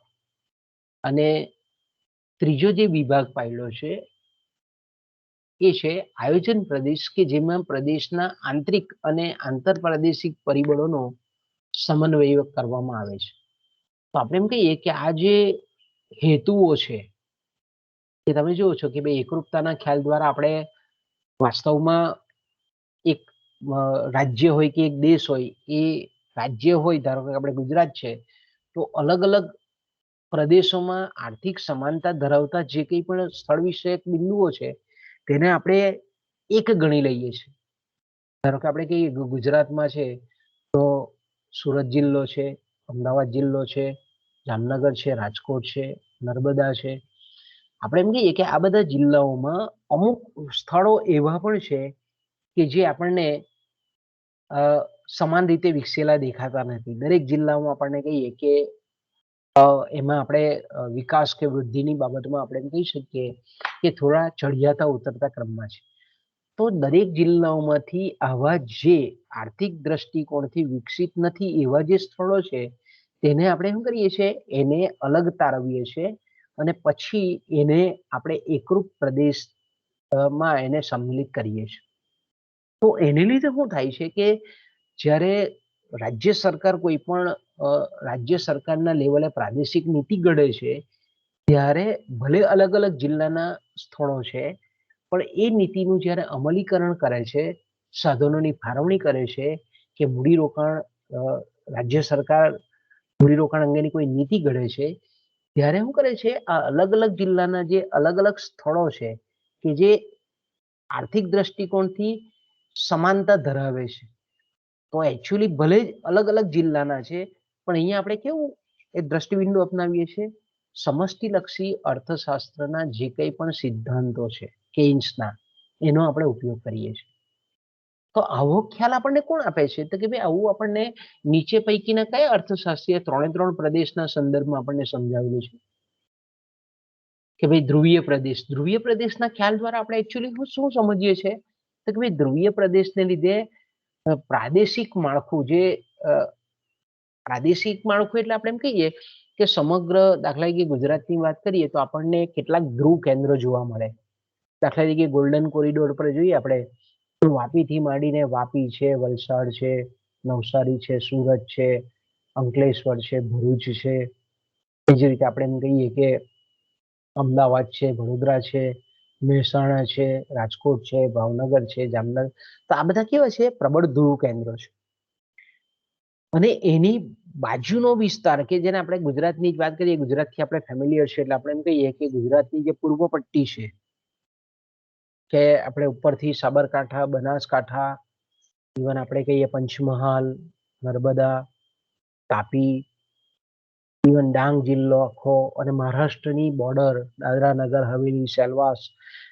અને ત્રીજો જે વિભાગ પાડ્યો છે એ છે આયોજન પ્રદેશ, કે જેમાં પ્રદેશના આંતરિક અને આંતર પ્રાદેશિક પરિબળોનો સમન્વય કરવામાં આવે છે. તો આપણે એમ કહીએ કે આ જે હેતુઓ છે કે તમે જુઓ છો કે ભાઈ એકરૂપતાના ખ્યાલ દ્વારા આપણે વાસ્તવમાં એક રાજ્ય હોય કે એક દેશ હોય, એ રાજ્ય હોય, ધારો કે આપણે ગુજરાત છે, તો અલગ અલગ પ્રદેશોમાં આર્થિક સમાનતા ધરાવતા જે કંઈ પણ સ્થળ વિષયક બિંદુઓ છે તેને આપણે એક ગણી લઈએ છીએ. ધારો કે આપણે કહીએ ગુજરાતમાં છે તો સુરત જિલ્લો છે, અમદાવાદ જિલ્લો છે, જામનગર છે, રાજકોટ છે, નર્મદા છે. આપણે એમ કહીએ કે આ બધા જિલ્લાઓમાં અમુક સ્થળો એવા પણ છે કે જે આપણને સમાન રીતે વિકસેલા દેખાતા નથી. દરેક જિલ્લામાં આપણને કહીએ કે એમાં આપણે વિકાસ કે વૃદ્ધિની બાબતમાં આપણે એમ કહી શકીએ કે થોડા ચઢિયાતા ઉતરતા ક્રમમાં છે. તો દરેક જિલ્લાઓમાંથી આવા જે આર્થિક દ્રષ્ટિકોણથી વિકસિત નથી એવા જે સ્થળો છે તેને આપણે શું કરીએ છીએ, એને અલગ તારવીએ છીએ અને પછી એને આપણે એકરૂપ પ્રદેશમાં એને સંમિલિત કરીએ છીએ. તો એને લીધે શું થાય છે કે જ્યારે રાજ્ય સરકાર કોઈ પણ રાજ્ય સરકારના લેવલે પ્રાદેશિક નીતિ ઘડે છે, ત્યારે ભલે અલગ અલગ જિલ્લાના સ્થળો છે, પણ એ નીતિનું જ્યારે અમલીકરણ કરે છે, સાધનોની ફાળવણી કરે છે કે મૂડીરોકાણ, રાજ્ય સરકાર મૂડીરોકાણ અંગેની કોઈ નીતિ ઘડે છે, ત્યારે શું કરે છે, આ અલગ અલગ જિલ્લાના જે અલગ અલગ સ્થળો છે કે જે આર્થિક દ્રષ્ટિકોણથી સમાનતા ધરાવે છે, તો એકચ્યુઅલી ભલે જ અલગ અલગ જિલ્લાના છે, પણ અહીંયા આપણે કેવું એ દ્રષ્ટિબિંદુ અપનાવીએ છીએ, સમષ્ટિલક્ષી અર્થશાસ્ત્રના જે કંઈ પણ સિદ્ધાંતો છે કેઇન્સના, એનો આપણે ઉપયોગ કરીએ છીએ. તો આવો ખ્યાલ આપણને કોણ આપે છે, તો કે ભાઈ આવું આપણને નીચે પૈકીના કયા અર્થશાસ્ત્રીય ત્રણ પ્રદેશના સંદર્ભમાં આપણને સમજાવેલું છે કે ભાઈ ધ્રુવીય પ્રદેશના ખ્યાલ દ્વારા આપણે એકચ્યુઅલી શું સમજીએ છીએ, તો કે ભાઈ ધ્રુવીય પ્રદેશને લીધે પ્રાદેશિક માળખું એટલે આપણે એમ કહીએ કે સમગ્ર, દાખલા તરીકે ગુજરાતની વાત કરીએ તો આપણને કેટલાક ધ્રુવ કેન્દ્રો જોવા મળે. દાખલા તરીકે ગોલ્ડન કોરિડોર પર જોઈએ આપણે તો વાપીથી માંડીને વાપી છે, વલસાડ છે, નવસારી છે, સુરત છે, અંકલેશ્વર છે, ભરૂચ છે. એ જ રીતે આપણે એમ કહીએ કે અમદાવાદ છે, વડોદરા છે, મહેસાણા છે, રાજકોટ છે, ભાવનગર છે, જામનગર. તો આ બધા કેવા છે, પ્રબળ ધ્રુવ કેન્દ્રો છે. અને એની બાજુનો વિસ્તાર કે જેને આપણે ગુજરાતની જ વાત કરીએ, ગુજરાતથી આપણે ફેમિલિયર છે એટલે આપણે એમ કહીએ કે ગુજરાતની જે પૂર્વ પટ્ટી છે, કે આપણે ઉપરથી સાબરકાંઠા, બનાસકાંઠા, ઇવન આપણે કહીએ પંચમહાલ, નર્મદા, તાપી, ઇવન ડાંગ જિલ્લો આખો અને મહારાષ્ટ્રની બોર્ડર, દાદરા નગર હવેલી, સેલવાસ,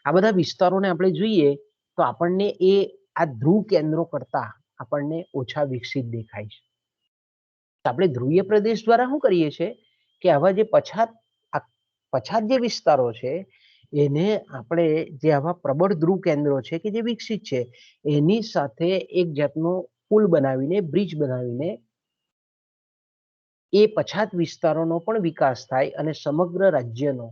આ બધા વિસ્તારોને આપણે જોઈએ તો આપણને એ આ ધ્રુવ કેન્દ્રો કરતા આપણને ઓછા વિકસિત દેખાય છે. આપણે ધ્રુવીય પ્રદેશ દ્વારા શું કરીએ છીએ કે આવા જે પછાત જે વિસ્તારો છે એને આપણે જે આવા પ્રબળ ધ્રુવ કેન્દ્રો છે કે જે વિકસિત છે એની સાથે એક જાતનો પુલ બનાવીને, બ્રિજ બનાવીને એ પછાત વિસ્તારોનો પણ વિકાસ થાય અને સમગ્ર રાજ્યનો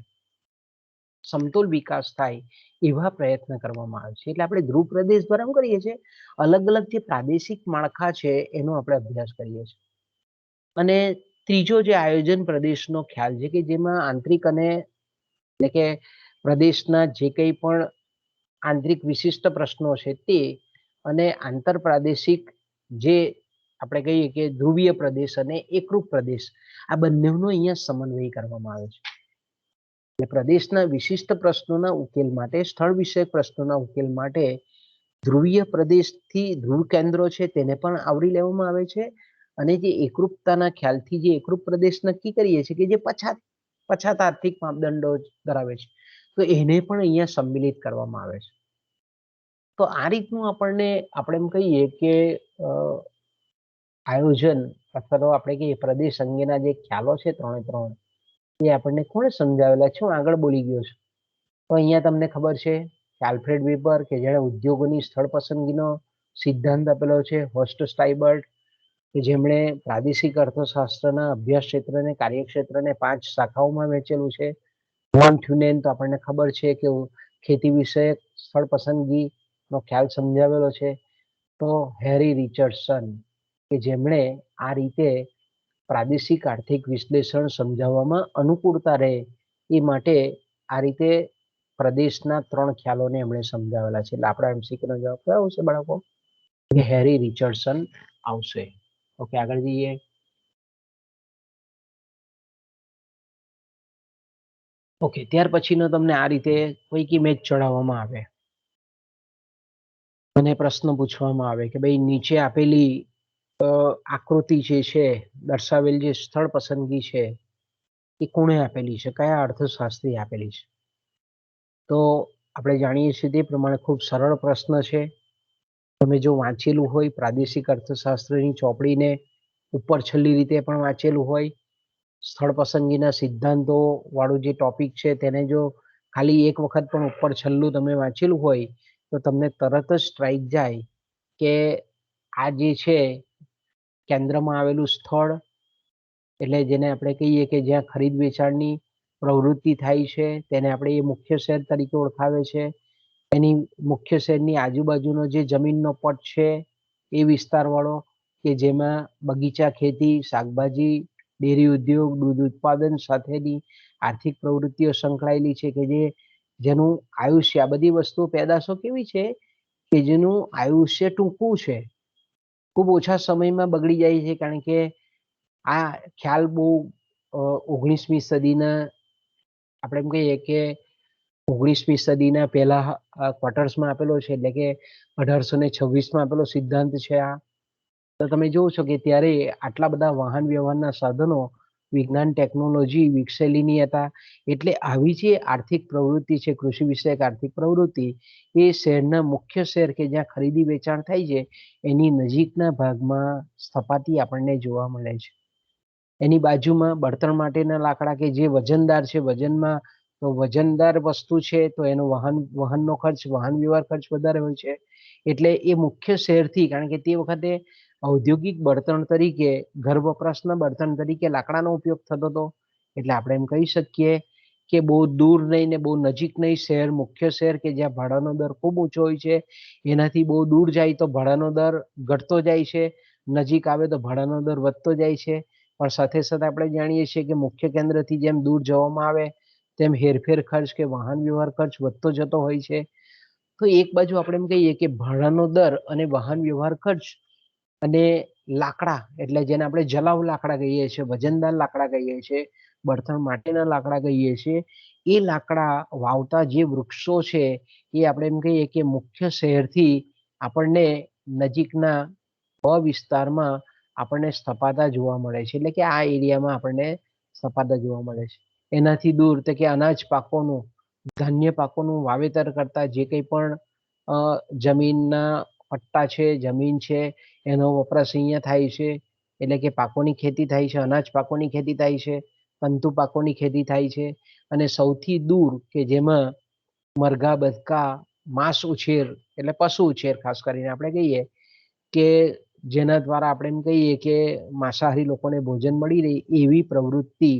સમતોલ વિકાસ થાય એવા પ્રયત્ન કરવામાં આવે છે. એટલે આપણે ધ્રુવ પ્રદેશ દ્વારા શું કરીએ છીએ, અલગ અલગ જે પ્રાદેશિક માળખા છે એનો આપણે અભ્યાસ કરીએ છીએ. અને ત્રીજો જે આયોજન પ્રદેશનો ખ્યાલ છે કે જેમાં આંતરિક અને એટલે કે પ્રદેશના જે કંઈ પણ આંતરિક વિશિષ્ટ પ્રશ્નો છે તે અને આંતર પ્રાદેશિક જે આપણે કહીએ કે ધ્રુવીય પ્રદેશ અને એકરૂપ પ્રદેશ, આ બંનેનો અહીંયા સમન્વય કરવામાં આવે છે. એટલે પ્રદેશના વિશિષ્ટ પ્રશ્નોના ઉકેલ માટે, સ્થળ વિષયક પ્રશ્નોના ઉકેલ માટે ધ્રુવીય પ્રદેશથી ધ્રુવ કેન્દ્રો છે તેને પણ આવરી લેવામાં આવે છે અને જે એકરૂપતાના ખ્યાલથી જે એકરૂપ પ્રદેશ નક્કી કરીએ છીએ કે જે પછાત આર્થિક માપદંડો ધરાવે છે, તો એને પણ અહીંયા સંમિલિત કરવામાં આવે છે. તો આ રીતનું આપણે એમ કહીએ કે આયોજન અથવા તો આપણે કહીએ પ્રદેશ અંગેના જે ખ્યાલો છે ત્રણ એ આપણને કોણે સમજાવેલા છે. હું આગળ બોલી ગયો છું. તો અહીંયા તમને ખબર છે કે આલ્ફ્રેડ વેબર કે જેણે ઉદ્યોગોની સ્થળ પસંદગીનો સિદ્ધાંત આપેલો છે, હોસ્ટ સ્ટાઇબર્ટ કે જેમણે પ્રાદેશિક અર્થશાસ્ત્રના અભ્યાસ ક્ષેત્રને, કાર્યક્ષેત્રને 5 શાખાઓમાં વહેંચેલું છે. વોન થ્યુનેન તો આપણને ખબર છે કે ખેતી વિષયક સ્થળ પસંદગીનો ખ્યાલ સમજાવેલો છે. તો હેરી રિચર્ડસન કે જેમણે આ રીતે પ્રાદેશિક આર્થિક વિશ્લેષણ સમજાવવામાં અનુકૂળતા રહે એ માટે આ રીતે પ્રદેશના 3 ખ્યાલોને એમણે સમજાવેલા છે. એટલે આપણા MCQ નો જવાબ કયો આવશે બાળકો? કે હેરી રિચર્ડસન આવશે. ઓકે, આગળ જઈએ. ઓકે, ત્યાર પછીનો તમને આ રીતે કોઈક ઇમેજ ચડાવવામાં આવે અને પ્રશ્ન પૂછવામાં આવે કે ભાઈ નીચે આપેલી આકૃતિ જે છે, દર્શાવેલ જે સ્થળ પસંદગી છે એ કોણે આપેલી છે, કયા અર્થશાસ્ત્રી આપેલી છે? તો આપણે જાણીએ છીએ તે પ્રમાણે ખૂબ સરળ પ્રશ્ન છે. તમે જો વાંચેલું હોય પ્રાદેશિક અર્થશાસ્ત્રની ચોપડીને ઉપર છેલ્લી રીતે પણ વાંચેલું હોય, સ્થળ પસંદગીના સિદ્ધાંતો વાળું જે ટોપિક છે તેને જો ખાલી એક વખત પણ ઉપર છેલ્લું તમે વાંચેલું હોય તો તમને તરત જ સ્ટ્રાઇક જાય કે આ જે છે કેન્દ્રમાં આવેલું સ્થળ, એટલે જેને આપણે કહીએ કે જ્યાં ખરીદ વેચાણની પ્રવૃત્તિ થાય છે તેને આપણે એ મુખ્ય શહેર તરીકે ઓળખાવે છે. એની મુખ્ય શહેરની આજુબાજુનો જે જમીનનો પટ છે એ વિસ્તારવાળો કે જેમાં બગીચા ખેતી, શાકભાજી, ડેરી ઉદ્યોગ, દૂધ ઉત્પાદન સાથેની આર્થિક પ્રવૃત્તિઓ સંકળાયેલી છે, કે જેનું આયુષ્ય, આ બધી વસ્તુઓ પેદાશો કેવી છે કે જેનું આયુષ્ય ટૂંકું છે, ખૂબ ઓછા સમયમાં બગડી જાય છે. કારણ કે આ ખ્યાલ બહુ 19મી સદીના, આપણે એમ કહીએ કે 19મી સદીના પહેલા ક્વાર્ટર્સમાં આપેલો છે, એટલે કે 1826માં આપેલો સિદ્ધાંત છે આ. તો તમે જોવો છો કે ત્યારે આટલા બધા વાહન વ્યવહારના સાધનો, વિજ્ઞાન ટેકનોલોજી વિકસેલી નહીં હતા. એટલે આવી જે આર્થિક પ્રવૃત્તિ છે, કૃષિ વિષયક આર્થિક પ્રવૃત્તિ, એ શહેરના મુખ્ય શહેર કે જ્યાં ખરીદી વેચાણ થાય છે એની નજીકના ભાગમાં સ્થપાતી આપણને જોવા મળે છે. એની બાજુમાં બળતણ માટેના લાકડા કે જે વજનદાર છે, વજનમાં તો વજનદાર વસ્તુ છે તો એનો વહનનો ખર્ચ, વાહન વ્યવહાર ખર્ચ વધારે હોય છે. એટલે એ મુખ્ય શહેરથી, કારણ કે તે વખતે ઔદ્યોગિક બળતણ તરીકે, ઘર વપરાશના બળતણ તરીકે લાકડાનો ઉપયોગ થતો હતો. એટલે આપણે એમ કહી શકીએ કે બહુ દૂર નહીં ને બહુ નજીક નહીં, શહેર, મુખ્ય શહેર કે જ્યાં ભાડાનો દર ખૂબ ઊંચો હોય છે, એનાથી બહુ દૂર જાય તો ભાડાનો દર ઘટતો જાય છે, નજીક આવે તો ભાડાનો દર વધતો જાય છે. પણ સાથે સાથે આપણે જાણીએ છીએ કે મુખ્ય કેન્દ્રથી જેમ દૂર જવામાં આવે તેમ હેરફેર ખર્ચ કે વાહન વ્યવહાર ખર્ચ વધતો જતો હોય છે. તો એક બાજુ આપણે એમ કહીએ કે ભાડાનો દર અને વાહન વ્યવહાર ખર્ચ અને લાકડા, એટલે જેને આપણે જલાવ લાકડા કહીએ છીએ, વજનદાર લાકડા કહીએ છીએ, બળતણ માટેના લાકડા કહીએ છીએ, એ લાકડા વાવતા જે વૃક્ષો છે એ આપણે એમ કહીએ કે મુખ્ય શહેરથી આપણને નજીકના વિસ્તારમાં આપણને સ્થપાતા જોવા મળે છે. એટલે કે આ એરિયામાં આપણને સ્થપાતા જોવા મળે છે. એનાથી દૂર તો કે અનાજ પાકોનું, ધાન્ય પાકોનું વાવેતર કરતા જે કંઈ પણ જમીનના પટ્ટા છે, જમીન છે, એનો વપરાશ અહીંયા થાય છે. એટલે કે પાકોની ખેતી થાય છે, અનાજ પાકોની ખેતી થાય છે, તંતુ પાકોની ખેતી થાય છે. અને સૌથી દૂર કે જેમાં મરઘા, બતકા, માંસ ઉછેર એટલે પશુ ઉછેર ખાસ કરીને આપણે કહીએ કે જેના દ્વારા આપણે એમ કહીએ કે માંસાહારી લોકોને ભોજન મળી રહે એવી પ્રવૃત્તિ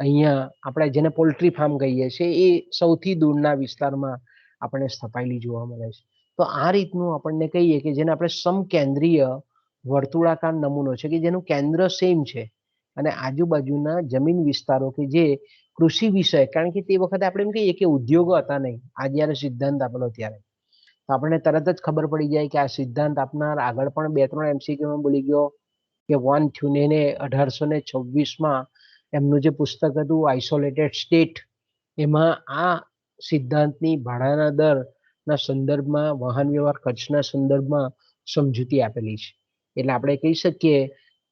અહીંયા આપણે જેને પોલ્ટ્રી ફાર્મ કહીએ છીએ એ સૌથી દૂરના વિસ્તારમાં આપણને સ્થપાયેલી જોવા મળે છે. તો આ રીતનું આપણને કહીએ કે જેને આપણે સમકેન્દ્રીય વર્તુળાકાર નમૂનો છે કે જેનું કેન્દ્ર સેમ છે અને આજુબાજુના જમીન વિસ્તારો કે જે કૃષિ વિષય, કારણ કે તે વખતે આપણે એમ કહીએ કે ઉદ્યોગો હતા નહીં, આ જ્યારે સિદ્ધાંત આપેલો ત્યારે, તો આપણને તરત જ ખબર પડી જાય કે આ સિદ્ધાંત આપનાર આગળ પણ 2-3 MCQમાં બોલી ગયો કે વોન થ્યુનેને 1826માં એમનું જે પુસ્તક હતું આઇસોલેટેડ સ્ટેટ, એમાં આ સિદ્ધાંતની ભાડાના દરના સંદર્ભમાં, વાહન વ્યવહાર ખર્ચના સંદર્ભમાં સમજૂતી આપેલી છે. એટલે આપણે કહી શકીએ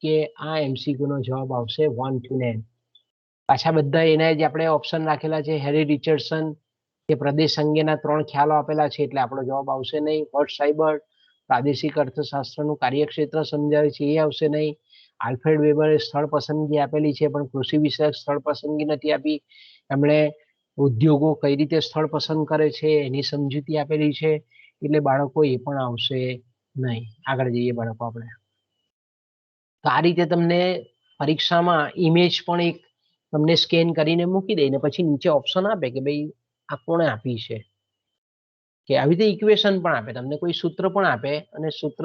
કે આ MCQનો જવાબ આવશે વોન થ્યુનેન. પાછા બધા એના જ આપણે ઓપ્શન રાખેલા છે, હેરી રિચર્ડસન કે પ્રદેશ અંગેના 3 ખ્યાલો આપેલા છે, એટલે આપણો જવાબ આવશે નહીં. હોર્ટ સાઈબર પ્રાદેશિક અર્થશાસ્ત્રનું કાર્યક્ષેત્ર સમજાવે છે, એ આવશે નહીં. આલ્ફ્રેડ વેબરે સ્થળ પસંદગી આપેલી છે પણ કૃષિ વિષયક સ્થળ પસંદગી નથી આપી. એમણે ઉદ્યોગો કઈ રીતે સ્થળ પસંદ કરે છે એની સમજૂતી આપેલી છે, એટલે બાળકો એ પણ આવશે નહીં. આગળ જઈએ બાળકો આપણે. તો આ રીતે તમને પરીક્ષામાં ઇમેજ પણ એક તમને સ્કેન કરીને મૂકી દે ને પછી નીચે ઓપ્શન આપે કે ભાઈ આ કોણે આપી છે, કે આવી રીતે ઇક્વેશન પણ આપે, તમને કોઈ સૂત્ર પણ આપે અને સૂત્ર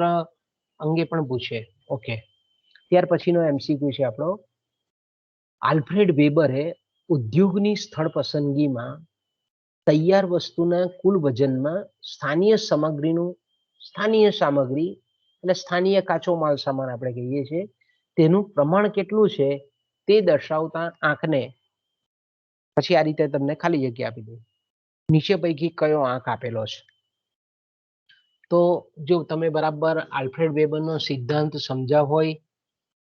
અંગે પણ પૂછે. ઓકે, ત્યાર પછીનો MCQ છે આપણો, આલ્ફ્રેડ વેબરે ઉદ્યોગની સ્થળ પસંદગીમાં તૈયાર વસ્તુના કુલ વજનમાં સ્થાનિય સામગ્રી એટલે સ્થાનિય કાચો માલ સામાન આપણે કહીએ છીએ તેનું પ્રમાણ કેટલું છે તે દર્શાવતા આંકને પછી આ રીતે તમને ખાલી જગ્યા આપી દઉં. નીચે પૈકી કયો આંક આપેલો છે? તો જો તમે બરાબર આલ્ફ્રેડ વેબરનો સિદ્ધાંત સમજ્યા હોય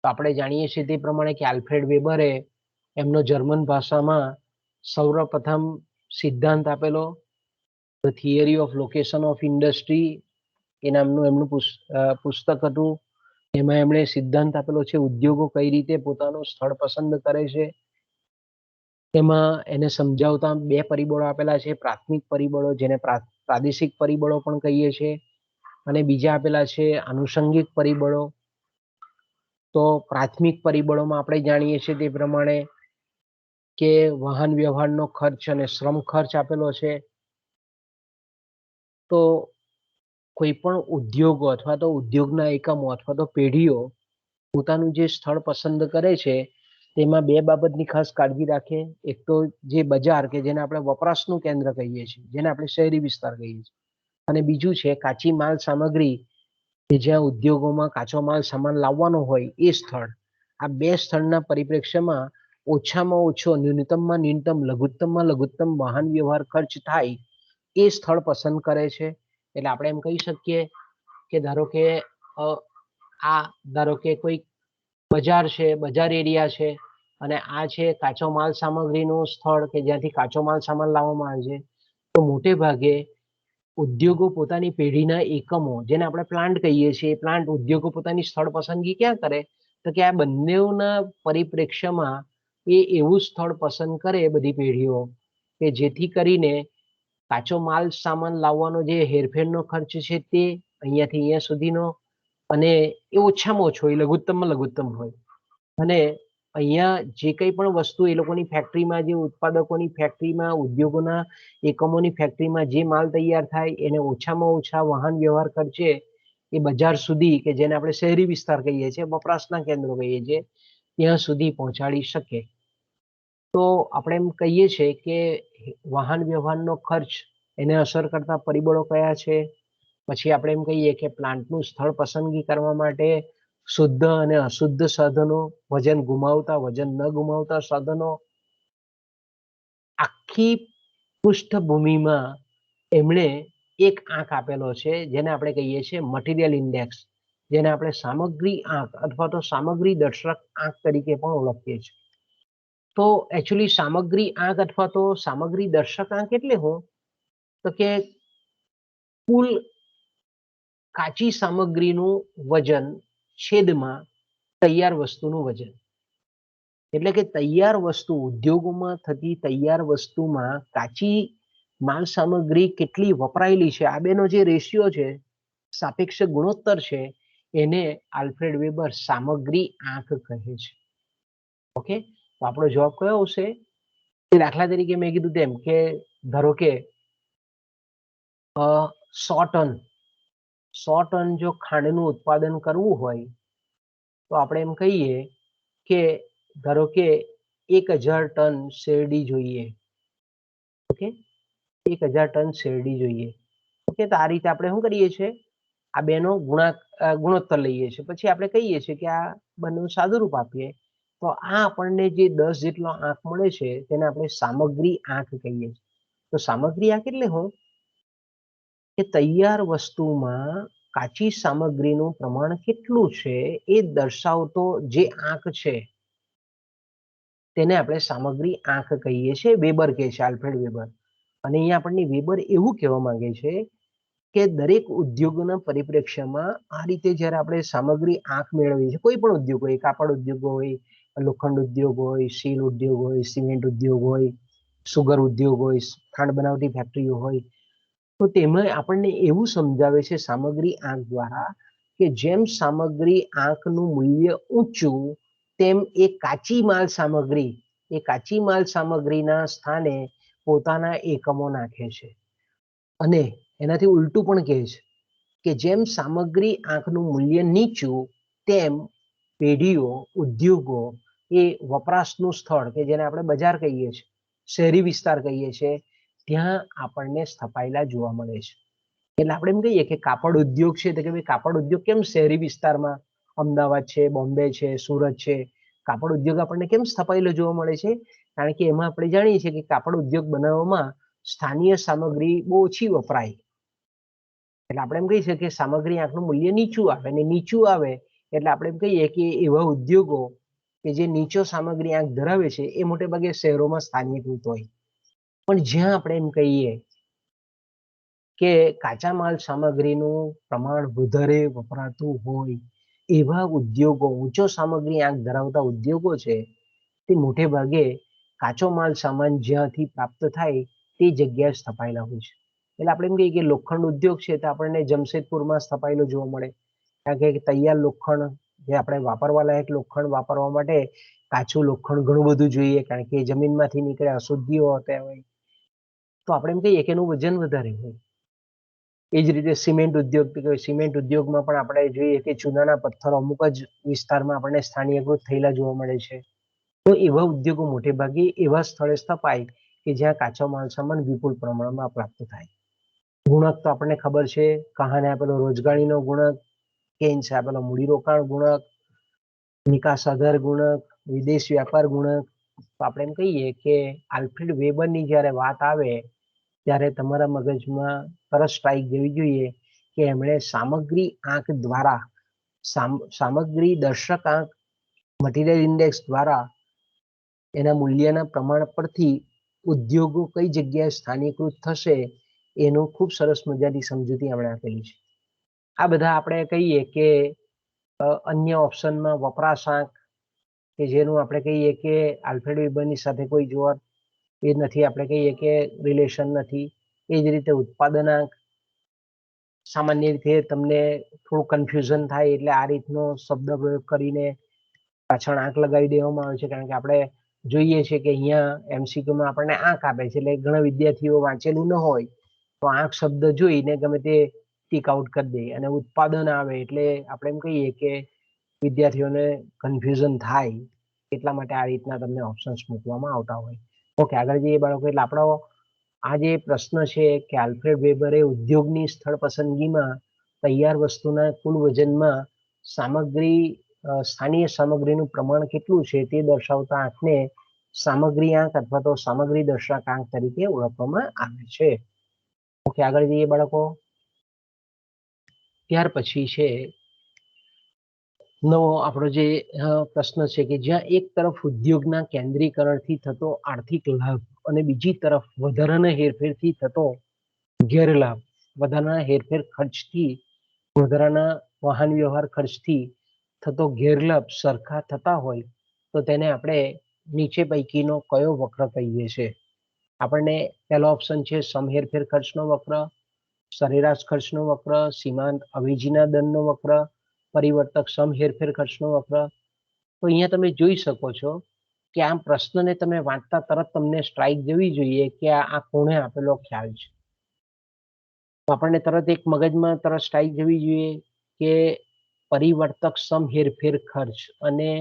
તો આપણે જાણીએ છીએ તે પ્રમાણે કે આલ્ફ્રેડ વેબરે એમનો જર્મન ભાષામાં સૌપ્રથમ સિદ્ધાંત આપેલો the theory of location of industry એ નામનું એમનું પુસ્તક હતું. એમાં એમણે સિદ્ધાંત આપેલો છે ઉદ્યોગો કઈ રીતે પોતાનું સ્થળ પસંદ કરે છે. એમાં એને સમજાવતા બે પરિબળો આપેલા છે, પ્રાથમિક પરિબળો જેને પ્રાદેશિક પરિબળો પણ કહીએ છીએ અને બીજા આપેલા છે આનુષંગિક પરિબળો. તો પ્રાથમિક પરિબળોમાં આપણે જાણીએ છીએ તે પ્રમાણે કે વાહન વ્યવહારનો ખર્ચ અને શ્રમ ખર્ચ આપેલો છે. તો કોઈ પણ ઉદ્યોગો અથવા તો ઉદ્યોગના એકમો અથવા તો પેઢીઓ પોતાનું જે સ્થળ પસંદ કરે છે તેમાં બે બાબતની ખાસ કાળજી રાખે. એક તો જે બજાર કે જેને આપણે વપરાશનું કેન્દ્ર કહીએ છીએ, જેને આપણે શહેરી વિસ્તાર કહીએ છીએ, અને બીજું છે કાચી માલ સામગ્રી કે જ્યાં ઉદ્યોગોમાં કાચો માલ સામાન લાવવાનો હોય એ સ્થળ. આ બે સ્થળના પરિપ્રેક્ષ્યમાં ઓછામાં ઓછો ન્યૂનતમમાં ન્યૂનતમ લઘુત્તમમાં લઘુત્તમ વાહન વ્યવહાર ખર્ચ થાય એ સ્થળ પસંદ કરે છે. એટલે આપણે એમ કહી શકીએ કે ધારો કે કોઈ બજાર છે, બજાર એરિયા છે અને આ છે કાચો માલ સામગ્રીનું સ્થળ કે જ્યાંથી કાચો માલ સામાન લાવવામાં આવે છે. તો મોટે ભાગે ઉદ્યોગો પોતાની પેઢીના એકમો જેને આપણે પ્લાન્ટ કહીએ છીએ, પ્લાન્ટ ઉદ્યોગો પોતાની સ્થળ પસંદગી ક્યાં કરે તો કે આ બંનેના પરિપ્રેક્ષ્યમાં એ એવું સ્થળ પસંદ કરે બધી પેઢીઓ કે જેથી કરીને કાચો માલ સામાન લાવવાનો જે હેરફેરનો ખર્ચ છે તે અહીંયાથી અહીંયા સુધીનો અને એ ઓછામાં ઓછો હોય, લઘુત્તમમાં લઘુત્તમ હોય. અને અહીંયા જે કંઈ પણ વસ્તુ એ લોકોની ફેક્ટરીમાં, જે ઉત્પાદકોની ફેક્ટરીમાં, ઉદ્યોગોના એકમોની ફેક્ટરીમાં જે માલ તૈયાર થાય એને ઓછામાં ઓછા વાહન વ્યવહાર ખર્ચે એ બજાર સુધી કે જેને આપણે શહેરી વિસ્તાર કહીએ છીએ, વપરાશના કેન્દ્રો કહીએ છીએ, ત્યાં સુધી પહોંચાડી શકે. તો આપણે એમ કહીએ છીએ કે વાહન વ્યવહારનો ખર્ચ એને અસર કરતા પરિબળો કયા છે. પછી આપણે એમ કહીએ કે પ્લાન્ટનું સ્થળ પસંદગી કરવા માટે શુદ્ધ અને અશુદ્ધ સાધનો, વજન ગુમાવતા, વજન ન ગુમાવતા સાધનો. આખી પૃષ્ઠભૂમિમાં એમણે એક આંક આપેલો છે જેને આપણે કહીએ છીએ મટીરિયલ ઇન્ડેક્સ, જેને આપણે સામગ્રી આંક અથવા તો સામગ્રી દર્શક આંક તરીકે પણ ઓળખીએ છીએ. તો એકચ્યુઅલી સામગ્રી આંક અથવા તો સામગ્રી દર્શક આંક એટલે શું તો કે કુલ કાચી સામગ્રીનું વજન છેદમાં તૈયાર વસ્તુનું વજન. એટલે કે તૈયાર વસ્તુ, ઉદ્યોગોમાં થતી તૈયાર વસ્તુમાં કાચી માલ સામગ્રી કેટલી વપરાયેલી છે, આ બેનો જે રેશિયો છે, સાપેક્ષ ગુણોત્તર છે, એને આલ્ફ્રેડ વેબર સામગ્રી આંક કહે છે. ઓકે, તો આપણો જવાબ કયો આવશે? દાખલા તરીકે મેં કીધું તેમ કે ધારો કે 100 ટન જો ખાંડનું ઉત્પાદન કરવું હોય તો આપણે એમ કહીએ કે ધારો કે 1000 ટન શેરડી જોઈએ. ઓકે, 1000 ટન શેરડી જોઈએ. ઓકે, તો આ રીતે આપણે શું કરીએ છીએ, આ બેનો ગુણોત્તર લઈએ છીએ. પછી આપણે કહીએ છીએ કે આ બંનેનું સાદુરૂપ આપીએ તો આ આપણને જે 10 જેટલો આંક મળે છે તેને આપણે સામગ્રી આંક કહીએ છીએ. તો સામગ્રી આંક એટલે શું કે તૈયાર વસ્તુમાં કાચી સામગ્રીનું પ્રમાણ કેટલું છે એ દર્શાવતો જે આંક છે તેને આપણે સામગ્રી આંક કહીએ છીએ. વેબર કહે છે, આલ્ફ્રેડ વેબર. અને અહીંયા આપણને વેબર એવું કહેવા માંગે છે કે દરેક ઉદ્યોગોના પરિપ્રેક્ષ્યમાં આ રીતે જ્યારે આપણે સામગ્રી આંક મેળવીએ છીએ, કોઈ પણ ઉદ્યોગ હોય, કાપડ ઉદ્યોગ હોય, લોખંડ ઉદ્યોગ હોય, સ્ટીલ ઉદ્યોગ હોય, સિમેન્ટ ઉદ્યોગ હોય, સુગર ઉદ્યોગ હોય, ખાંડ બનાવટી ફેક્ટરીઓ હોય, તો તેમાં આપણને એવું સમજાવે છે સામગ્રી આંક દ્વારા કે જેમ સામગ્રી આંકનું મૂલ્ય ઊંચું તેમ એ કાચી માલ સામગ્રીના સ્થાને પોતાના એકમો નાખે છે. અને એનાથી ઉલટું પણ કહે છે કે જેમ સામગ્રી આંકનું મૂલ્ય નીચું તેમ પેઢીઓ, ઉદ્યોગો એ વપરાશનું સ્થળ કે જેને આપણે બજાર કહીએ છીએ, શહેરી વિસ્તાર કહીએ છીએ, ત્યાં આપણને સ્થપાયેલા જોવા મળે છે. એટલે આપણે એમ કહીએ કે કાપડ ઉદ્યોગ છે તો કે ભાઈ કાપડ ઉદ્યોગ કેમ શહેરી વિસ્તારમાં અમદાવાદ છે, બોમ્બે છે, સુરત છે, કાપડ ઉદ્યોગ આપણને કેમ સ્થપાયેલો જોવા મળે છે? કારણ કે એમાં આપણે જાણીએ છીએ કે કાપડ ઉદ્યોગ બનાવવામાં સ્થાનીય સામગ્રી બહુ ઓછી વપરાય. એટલે આપણે એમ કહી શકીએ કે સામગ્રી આંકનું મૂલ્ય નીચું આવે, અને નીચું આવે એટલે આપણે એમ કહીએ કે એવા ઉદ્યોગો કે જે નીચો સામગ્રી આંક ધરાવે છે એ મોટે ભાગે શહેરોમાં સ્થાનીયકૃત હોય. પણ જ્યાં આપણે એમ કહીએ કે કાચા માલ સામગ્રીનું પ્રમાણ વધારે વપરાતું હોય એવા ઉદ્યોગો, ઊંચો સામગ્રી આંક ધરાવતા ઉદ્યોગો છે તે મોટે ભાગે કાચો માલ સામાન જ્યાંથી પ્રાપ્ત થાય તે જગ્યાએ સ્થપાયેલા હોય છે. એટલે આપણે એમ કહીએ કે લોખંડ ઉદ્યોગ છે તો આપણને જમશેદપુરમાં સ્થપાયેલો જોવા મળે. કારણ કે તૈયાર લોખંડ, જે આપણે વાપરવા લાયક લોખંડ વાપરવા માટે કાચું લોખંડ ઘણું બધું જોઈએ, કારણ કે જમીનમાંથી નીકળે અશુદ્ધિઓ હોતા હોય, તો આપણે એમ કહીએ કે એનું વજન વધારે હોય. એ જ રીતે સિમેન્ટ ઉદ્યોગ, સિમેન્ટ ઉદ્યોગમાં પણ આપણે જોઈએ કે ચૂનાના પથ્થરો અમુક જ વિસ્તારમાં આપણને સ્થાનીયકૃત થયેલા જોવા મળે છે. તો એવા ઉદ્યોગો મોટે ભાગે એવા સ્થળે સ્થપાય કે જ્યાં કાચો માલ સામાન વિપુલ પ્રમાણમાં પ્રાપ્ત થાય. ગુણક તો આપણને ખબર છે, કહાને આપેલો રોજગારીનો ગુણક, કેન્સ આપેલો મૂડીરોકાણ ગુણક, નિકાસ આધાર ગુણક, વિદેશ વ્યાપાર ગુણક. તો આપણે એમ કહીએ કે આલ્ફ્રેડ વેબરની જ્યારે વાત આવે ત્યારે તમારા મગજમાં તરત સ્ટ્રાઇક જેવી જોઈએ કે એમણે સામગ્રી આંક દ્વારા, સામગ્રી દર્શક આંક, મટીરિયલ ઇન્ડેક્સ દ્વારા એના મૂલ્યના પ્રમાણ પરથી ઉદ્યોગો કઈ જગ્યાએ સ્થાનીકૃત થશે એનું ખૂબ સરસ મજાની સમજૂતી આપણે આપેલી છે. આ બધા આપણે કહીએ કે અન્ય ઓપ્શનમાં વપરાશાંક, કે જેનું આપણે કહીએ કે આલ્ફ્રેડ વેબરની સાથે કોઈ જોવા એ નથી, આપણે કહીએ કે રિલેશન નથી. એ જ રીતે ઉત્પાદનાંક, સામાન્ય રીતે તમને થોડું કન્ફ્યુઝન થાય એટલે આ રીતનો શબ્દ પ્રયોગ કરીને પાછળ આંક લગાવી દેવામાં આવે છે. કારણ કે આપણે જોઈએ છે કે અહીંયા એમસીક્યુમાં આપણને આંક આપે છે, એટલે ઘણા વિદ્યાર્થીઓ વાંચેલું ન હોય તો આંક શબ્દ જોઈને ગમે તે ટીક આઉટ કરી દે. અને ઉત્પાદન આવે એટલે આપણે એમ કહીએ કે વિદ્યાર્થીઓને કન્ફ્યુઝન થાય એટલા માટે આ રીતના તમને ઓપ્શન્સ મૂકવામાં આવતા હોય. ઓકે, આગળ જઈએ બાળકો. એટલે આપણો આ જે પ્રશ્ન છે કે આલ્ફ્રેડ વેબરે ઉદ્યોગની સ્થળ પસંદગીમાં તૈયાર વસ્તુના કુલ વજનમાં સામગ્રી, સ્થાનીય સામગ્રીનું પ્રમાણ કેટલું છે તે દર્શાવતા આંકને સામગ્રી આંક અથવા તો સામગ્રી દર્શક આંક તરીકે ઓળખવામાં આવે છે. ઓકે, આગળ જઈએ બાળકો. ત્યાર પછી છે નવો આપણો જે પ્રશ્ન છે કે જ્યાં એક તરફ ઉદ્યોગના કેન્દ્રીકરણથી થતો આર્થિક લાભ અને બીજી તરફ વધારાના હેરફેરથી થતો ગેરલાભ, વધારાના હેરફેર ખર્ચથી, વધારાના વાહન વ્યવહાર ખર્ચથી થતો ગેરલાભ સરખા થતા હોય તો તેને આપણે નીચે પૈકીનો કયો વક્ર કહીએ છીએ? આપણને પહેલો ઓપ્શન છે સમહેરફેર ખર્ચનો વક્ર, સરેરાશ ખર્ચનો વક્ર, સીમાંત અવેજીના દરનો વક્ર, પરિવર્તક સમહેરફેર ખર્ચનો વક્ર. તો અહીંયા તમે જોઈ શકો છો કે આ પ્રશ્નને તમે વાંચતા તરત તમને સ્ટ્રાઇક જવી જોઈએ કે આ કોણે આપેલો ખ્યાલ છે. તો આપણને તરત એક મગજમાં તરત સ્ટ્રાઇક જવી જોઈએ કે પરિવર્તક સમહેરફેર ખર્ચ અને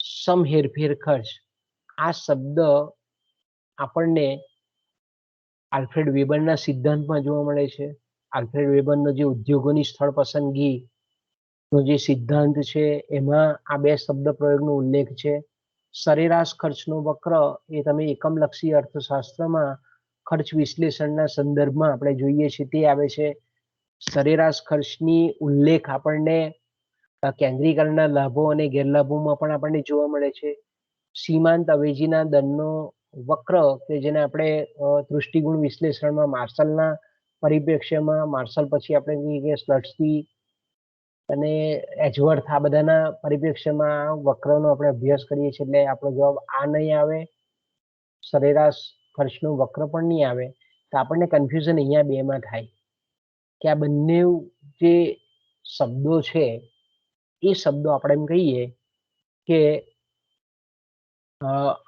સમહેરફેર ખર્ચ, આ શબ્દ આપણને આલ્ફ્રેડ વેબરના સિદ્ધાંતમાં જોવા મળે છે. આલ્ફ્રેડ વેબરનો જે ઉદ્યોગોની સ્થળ પસંદગીનો જે સિદ્ધાંત છે એમાં આ બે શબ્દ પ્રયોગનો ઉલ્લેખ છે. સરેરાશ ખર્ચનો વક્ર એ તમે એકમલક્ષી અર્થશાસ્ત્રમાં ખર્ચ વિશ્લેષણના સંદર્ભમાં આપણે જોઈએ છીએ તે આવે છે. સરેરાશ ખર્ચની ઉલ્લેખ આપણને કેન્દ્રીકરણના લાભો અને ગેરલાભોમાં પણ આપણને જોવા મળે છે. સીમાંત અવેજીના દરનો વક્ર કે જેને આપણે દૃષ્ટિગુણ વિશ્લેષણમાં માર્શલના પરિપ્રેક્ષ્યમાં, માર્શલ પછી આપણે કહીએ કે સ્લટ્સકી અને એજવર્થ, આ બધાના પરિપ્રેક્ષ્યમાં વક્રનો આપણે અભ્યાસ કરીએ છીએ. એટલે આપણો જવાબ આ નહીં આવે, સરેરાશ ખર્ચનો વક્ર પણ નહીં આવે. તો આપણને કન્ફ્યુઝન અહીંયા બેમાં થાય કે આ બંને જે શબ્દો છે એ શબ્દો આપણે એમ કહીએ કે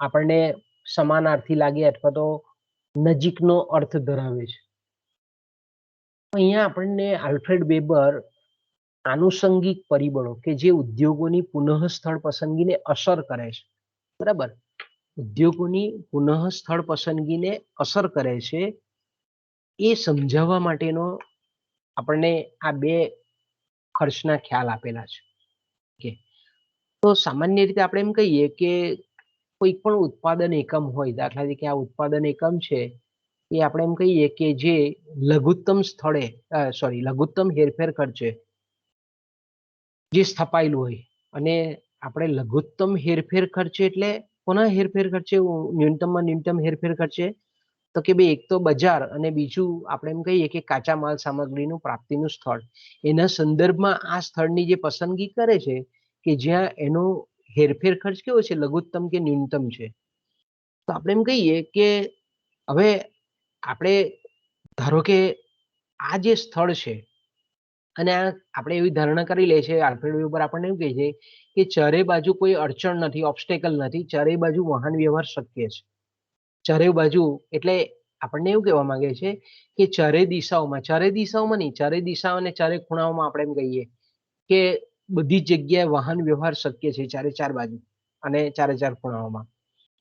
આપણને સમાનાર્થી લાગે અથવા તો નજીકનો અર્થ ધરાવે છે. અહીંયા આપણને આલ્ફ્રેડ વેબર આનુષંગિક પરિબળો કે જે ઉદ્યોગોની પુનઃ સ્થળ પસંદગીને અસર કરે છે, બરાબર, ઉદ્યોગોની પુનઃ સ્થળ પસંદગીને અસર કરે છે એ સમજાવવા માટેનો આપણને આ બે ખર્ચના ખ્યાલ આપેલા છે. તો સામાન્ય રીતે આપણે એમ કહીએ કે કોઈ પણ ઉત્પાદન એકમ હોય, દાખલા તરીકે આ ઉત્પાદન એકમ છે એ આપણે એમ કહીએ કે જે લઘુત્તમ હેરફેર ખર્ચે જે સ્થપાયેલું હોય, અને આપણે લઘુત્તમ હેરફેર ખર્ચે એટલે કોના હેરફેર ખર્ચે, ન્યૂનતમમાં ન્યૂનતમ હેરફેર ખર્ચે, તો કે ભાઈ એક તો બજાર અને બીજું આપણે એમ કહીએ કે કાચા માલ સામગ્રીનું પ્રાપ્તિનું સ્થળ. એના સંદર્ભમાં આ સ્થળની જે પસંદગી કરે છે કે જ્યાં એનો હેરફેર ખર્ચ કેવો છે, લઘુત્તમ કે ન્યૂનતમ છે. તો આપણે એમ કહીએ કે હવે આપણે ધારો કે આ જે સ્થળ છે, અને આ આપણે એવી ધારણા કરી લે છે, આલ્ફ્રેડ વેબર આપણને એમ કહે છે કે ચારે બાજુ કોઈ અડચણ નથી, ઓબ્સ્ટેકલ નથી, ચારે બાજુ વાહન વ્યવહાર શક્ય છે. ચારે બાજુ એટલે આપણને એવું કહેવા માંગે છે કે ચારે દિશાઓમાં નહીં, ચારે દિશાઓ અને ચારે ખૂણાઓમાં આપણે એમ કહીએ કે બધી જગ્યાએ વાહન વ્યવહાર શક્ય છે, ચારે ચાર બાજુ અને ચારે ચાર ખૂણાઓમાં.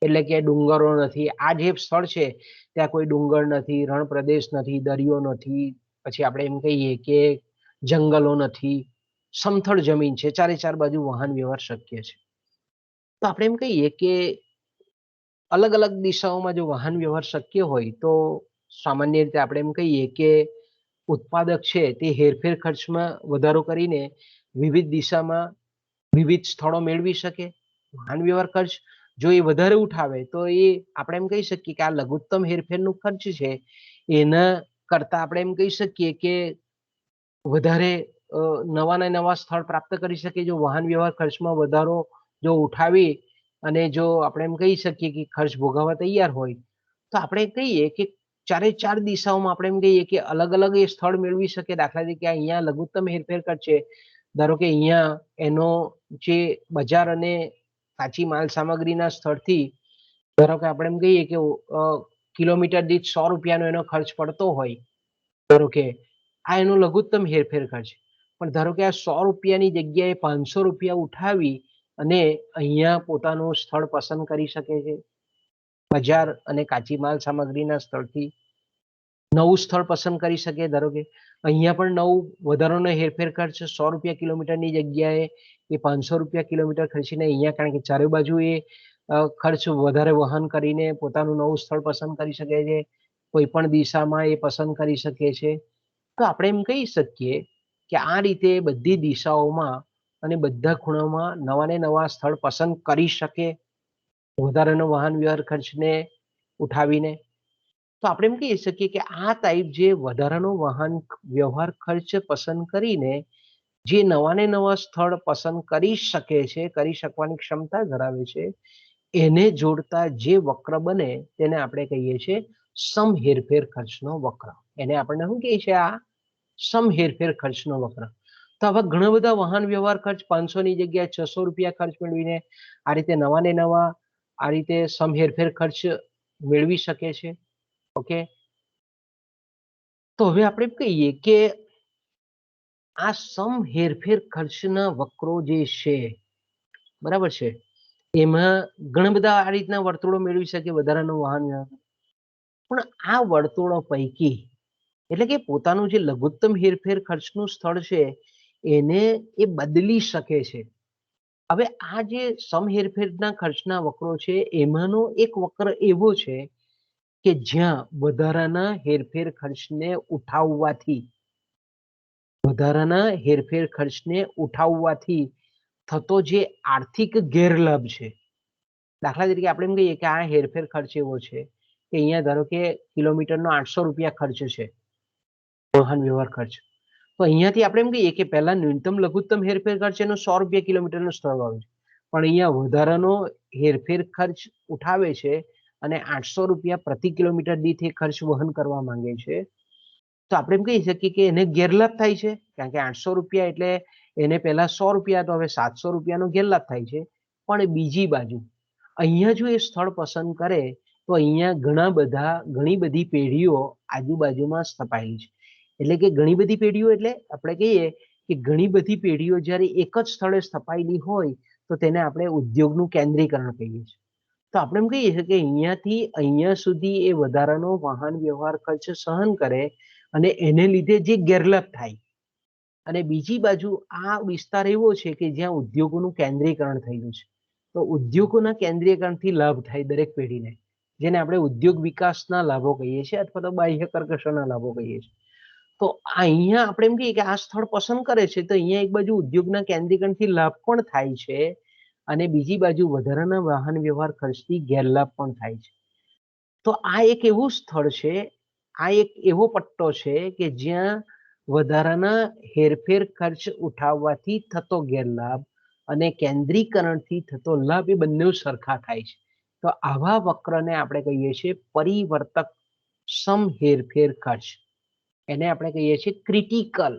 એટલે કે ડુંગરો નથી, આ જે સ્થળ છે ત્યાં કોઈ ડુંગર નથી, રણ પ્રદેશ નથી, દરિયો નથી, પછી આપણે એમ કહીએ કે જંગલો નથી, સમથળ જમીન છે, ચારે ચાર બાજુ વાહન વ્યવહાર શક્ય છે. તો આપણે એમ કહીએ કે અલગ અલગ દિશાઓમાં જો વાહન વ્યવહાર શક્ય હોય તો સામાન્ય રીતે આપણે એમ કહીએ કે ઉત્પાદક છે તે હેરફેર ખર્ચમાં વધારો કરીને વિવિધ દિશામાં વિવિધ સ્થળો મેળવી શકે. વાહન વ્યવહાર ખર્ચ જો એ વધારે ઉઠાવે તો એ આપણે એમ કહી શકીએ કે આ લઘુત્તમ હેરફેરનું ખર્ચ છે એના કરતા આપણે એમ કહી શકીએ કે વધારે નવા ને નવા સ્થળ પ્રાપ્ત કરી શકે. જો વાહન વ્યવહાર ખર્ચમાં વધારો જો ઉઠાવી અને જો આપણે એમ કહી શકીએ કે ખર્ચ ભોગવવા તૈયાર હોય તો આપણે કહીએ કે ચારે ચાર દિશાઓમાં આપણે એમ કહીએ કે અલગ અલગ એ સ્થળ મેળવી શકે. દાખલા તરીકે અહીંયા લઘુત્તમ હેરફેર ખર્ચે ધારો કે અહીંયા એનો જે બજાર અને કાચી માલ સામગ્રીના સ્થળથી ધારો કે આપણે એમ કહીએ કે કિલોમીટર દીઠ 100 રૂપિયાનો એનો ખર્ચ પડતો હોય, ધારો કે આ એનો લઘુત્તમ હેરફેર ખર્ચ. પણ ધારો કે આ 100 રૂપિયાની જગ્યાએ 500 રૂપિયા ઉઠાવી અને અહીંયા પોતાનું સ્થળ પસંદ કરી શકે છે. બજાર અને કાચી માલ સામગ્રીના સ્થળથી નવું સ્થળ પસંદ કરી શકે. ધારો કે અહીંયા પણ નવું વધારાનો હેરફેર ખર્ચ 100 રૂપિયા કિલોમીટરની જગ્યાએ એ 500 રૂપિયા કિલોમીટર ખર્ચીને અહીંયા, કારણ કે ચારે બાજુ એ ખર્ચ વધારે વહન કરીને પોતાનું નવું સ્થળ પસંદ કરી શકે છે. કોઈ પણ દિશામાં એ પસંદ કરી શકે છે. તો આપણે એમ કહી શકીએ કે આ રીતે બધી દિશાઓમાં અને બધા ખૂણામાં નવા ને નવા સ્થળ પસંદ કરી શકે વધારાનો વાહન વ્યવહાર ખર્ચને ઉઠાવીને. તો આપણે એમ કહી શકીએ કે આ ટાઈપ જે વધારાનો વાહન વ્યવહાર ખર્ચ પસંદ કરીને જે નવા ને નવા સ્થળ પસંદ કરી શકે છે, કરી શકવાની ક્ષમતા ધરાવે છે, એને જોડતા જે વક્ર બને તેને આપણે કહીએ છીએ સમહેરફેર ખર્ચનો વક્ર. એને આપણને શું કહીએ છીએ? આ સમહેરફેર ખર્ચનો વક્ર. તો આવા ઘણા બધા વાહન વ્યવહાર ખર્ચ 500 ની જગ્યાએ 600 રૂપિયા ખર્ચ મેળવીને આ રીતે નવા ને નવા આ રીતે સમહેરફેર ખર્ચ મેળવી શકે છે. ઓકે, તો હવે આપણે કહીએ કે આ સમહેરફેર ખર્ચના વક્રો જે છે, બરાબર છે, એમાં ઘણા બધા આ રીતના વર્તુળો મેળવી શકે વધારાનું વાહન વ્યવહાર. પણ આ વર્તુળો પૈકી એટલે કે પોતાનું જે લઘુત્તમ હેરફેર ખર્ચનું સ્થળ છે એને એ બદલી શકે છે. હવે આ જે સમહેરફેરના ખર્ચના વક્રો છે એમાંનો એક વક્ર એવો છે કે જ્યાં વધારાના હેરફેર ખર્ચને ઉઠાવવાથી થતો જે આર્થિક ગેરલાભ છે. દાખલા તરીકે આપણે એમ કહીએ કે આ હેરફેર ખર્ચ એવો છે કે અહીંયા ધારો કે કિલોમીટરનો 800 રૂપિયા ખર્ચ છે વાહન વ્યવહાર ખર્ચ. તો અહીંયાથી આપણે એમ કહીએ કે પહેલા ન્યૂનતમ લઘુત્તમ હેરફેર ખર્ચ એનો 100 રૂપિયા કિલોમીટરનો સ્થળ આવે છે, પણ અહીંયા વધારાનો હેરફેર ખર્ચ ઉઠાવે છે અને 800 રૂપિયા પ્રતિ કિલોમીટર દીઠ એ ખર્ચ વહન કરવા માંગે છે. તો આપણે એમ કહી શકીએ કે એને ગેરલાભ થાય છે, કારણ કે 800 રૂપિયા એટલે એને પહેલા 100 રૂપિયા, તો હવે 700 રૂપિયાનો ગેરલાભ થાય છે. પણ બીજી બાજુ અહીંયા જો એ સ્થળ પસંદ કરે તો અહીંયા ઘણી બધી પેઢીઓ આજુબાજુમાં સ્થપાયેલી છે. એટલે કે ઘણી બધી પેઢીઓ એટલે આપણે કહીએ કે ઘણી બધી પેઢીઓ જ્યારે એક જ સ્થળે સ્થપાયેલી હોય તો તેને આપણે ઉદ્યોગનું કેન્દ્રીકરણ કહીએ છીએ. તો તો આપણે એમ કહીએ છીએ કે અહીંયાથી અહીંયા સુધી એ વધારાનો વાહન વ્યવહાર ખર્ચ સહન કરે અને એને લીધે જે ગેરલાભ થાય, અને બીજી બાજુ આ વિસ્તાર એવો છે કે જ્યાં ઉદ્યોગોનું કેન્દ્રીકરણ થયેલું છે. તો ઉદ્યોગોના કેન્દ્રીકરણથી લાભ થાય દરેક પેઢીને, જેને આપણે ઉદ્યોગ વિકાસના લાભો કહીએ છીએ અથવા તો બાહ્ય કરકસરના લાભો કહીએ છીએ. તો અહીંયા આપણે એમ કહીએ કે આ સ્થળ પસંદ કરે છે તો અહીંયા એક બાજુ ઉદ્યોગના કેન્દ્રીકરણથી લાભ પણ થાય છે અને બીજી બાજુ વધારાના વાહન વ્યવહાર ખર્ચથી ગેરલાભ પણ થાય છે. તો આ એક એવું સ્થળ છે, આ એક એવો પટ્ટો છે કે જ્યાં વધારાના હેરફેર ખર્ચ ઉઠાવવાથી થતો ગેરલાભ અને કેન્દ્રીકરણથી થતો લાભ એ બંને સરખા થાય છે. તો આવા વક્રને આપણે કહીએ છીએ પરિવર્તક સમ હેરફેર ખર્ચ. એને આપણે કહીએ છીએ ક્રિટિકલ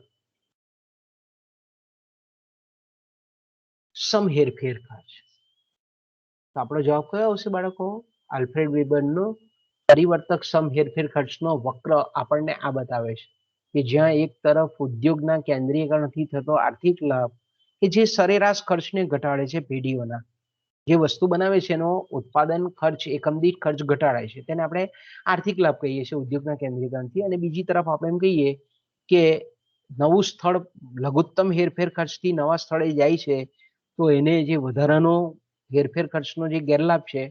સમ હેરફેર ખર્ચ. તો આપણો જવાબ કયો આવશે બાળકો? આલ્ફ્રેડ વેબરનો પરિવર્તક સમ હેરફેર ખર્ચનો વક્ર આપણને આ બતાવે છે કે જ્યાં એક તરફ ઉદ્યોગના કેન્દ્રીયકરણથી થતો આર્થિક લાભ કે જે સરેરાશ ખર્ચને ઘટાડે છે, પેઢીઓના જે વસ્તુ બનાવે છે એનો ઉત્પાદન ખર્ચ એકમ દીઠ ખર્ચ ઘટાડાય છે, તેને આપણે આર્થિક લાભ કહીએ છીએ ઉદ્યોગના કેન્દ્રીકરણથી. અને બીજી તરફ આપણે એમ કહીએ કે નવું સ્થળ લઘુત્તમ હેરફેર ખર્ચથી નવા સ્થળે જાય છે તો એને જે વધારાનો હેરફેર ખર્ચનો જે ગેરલાભ છે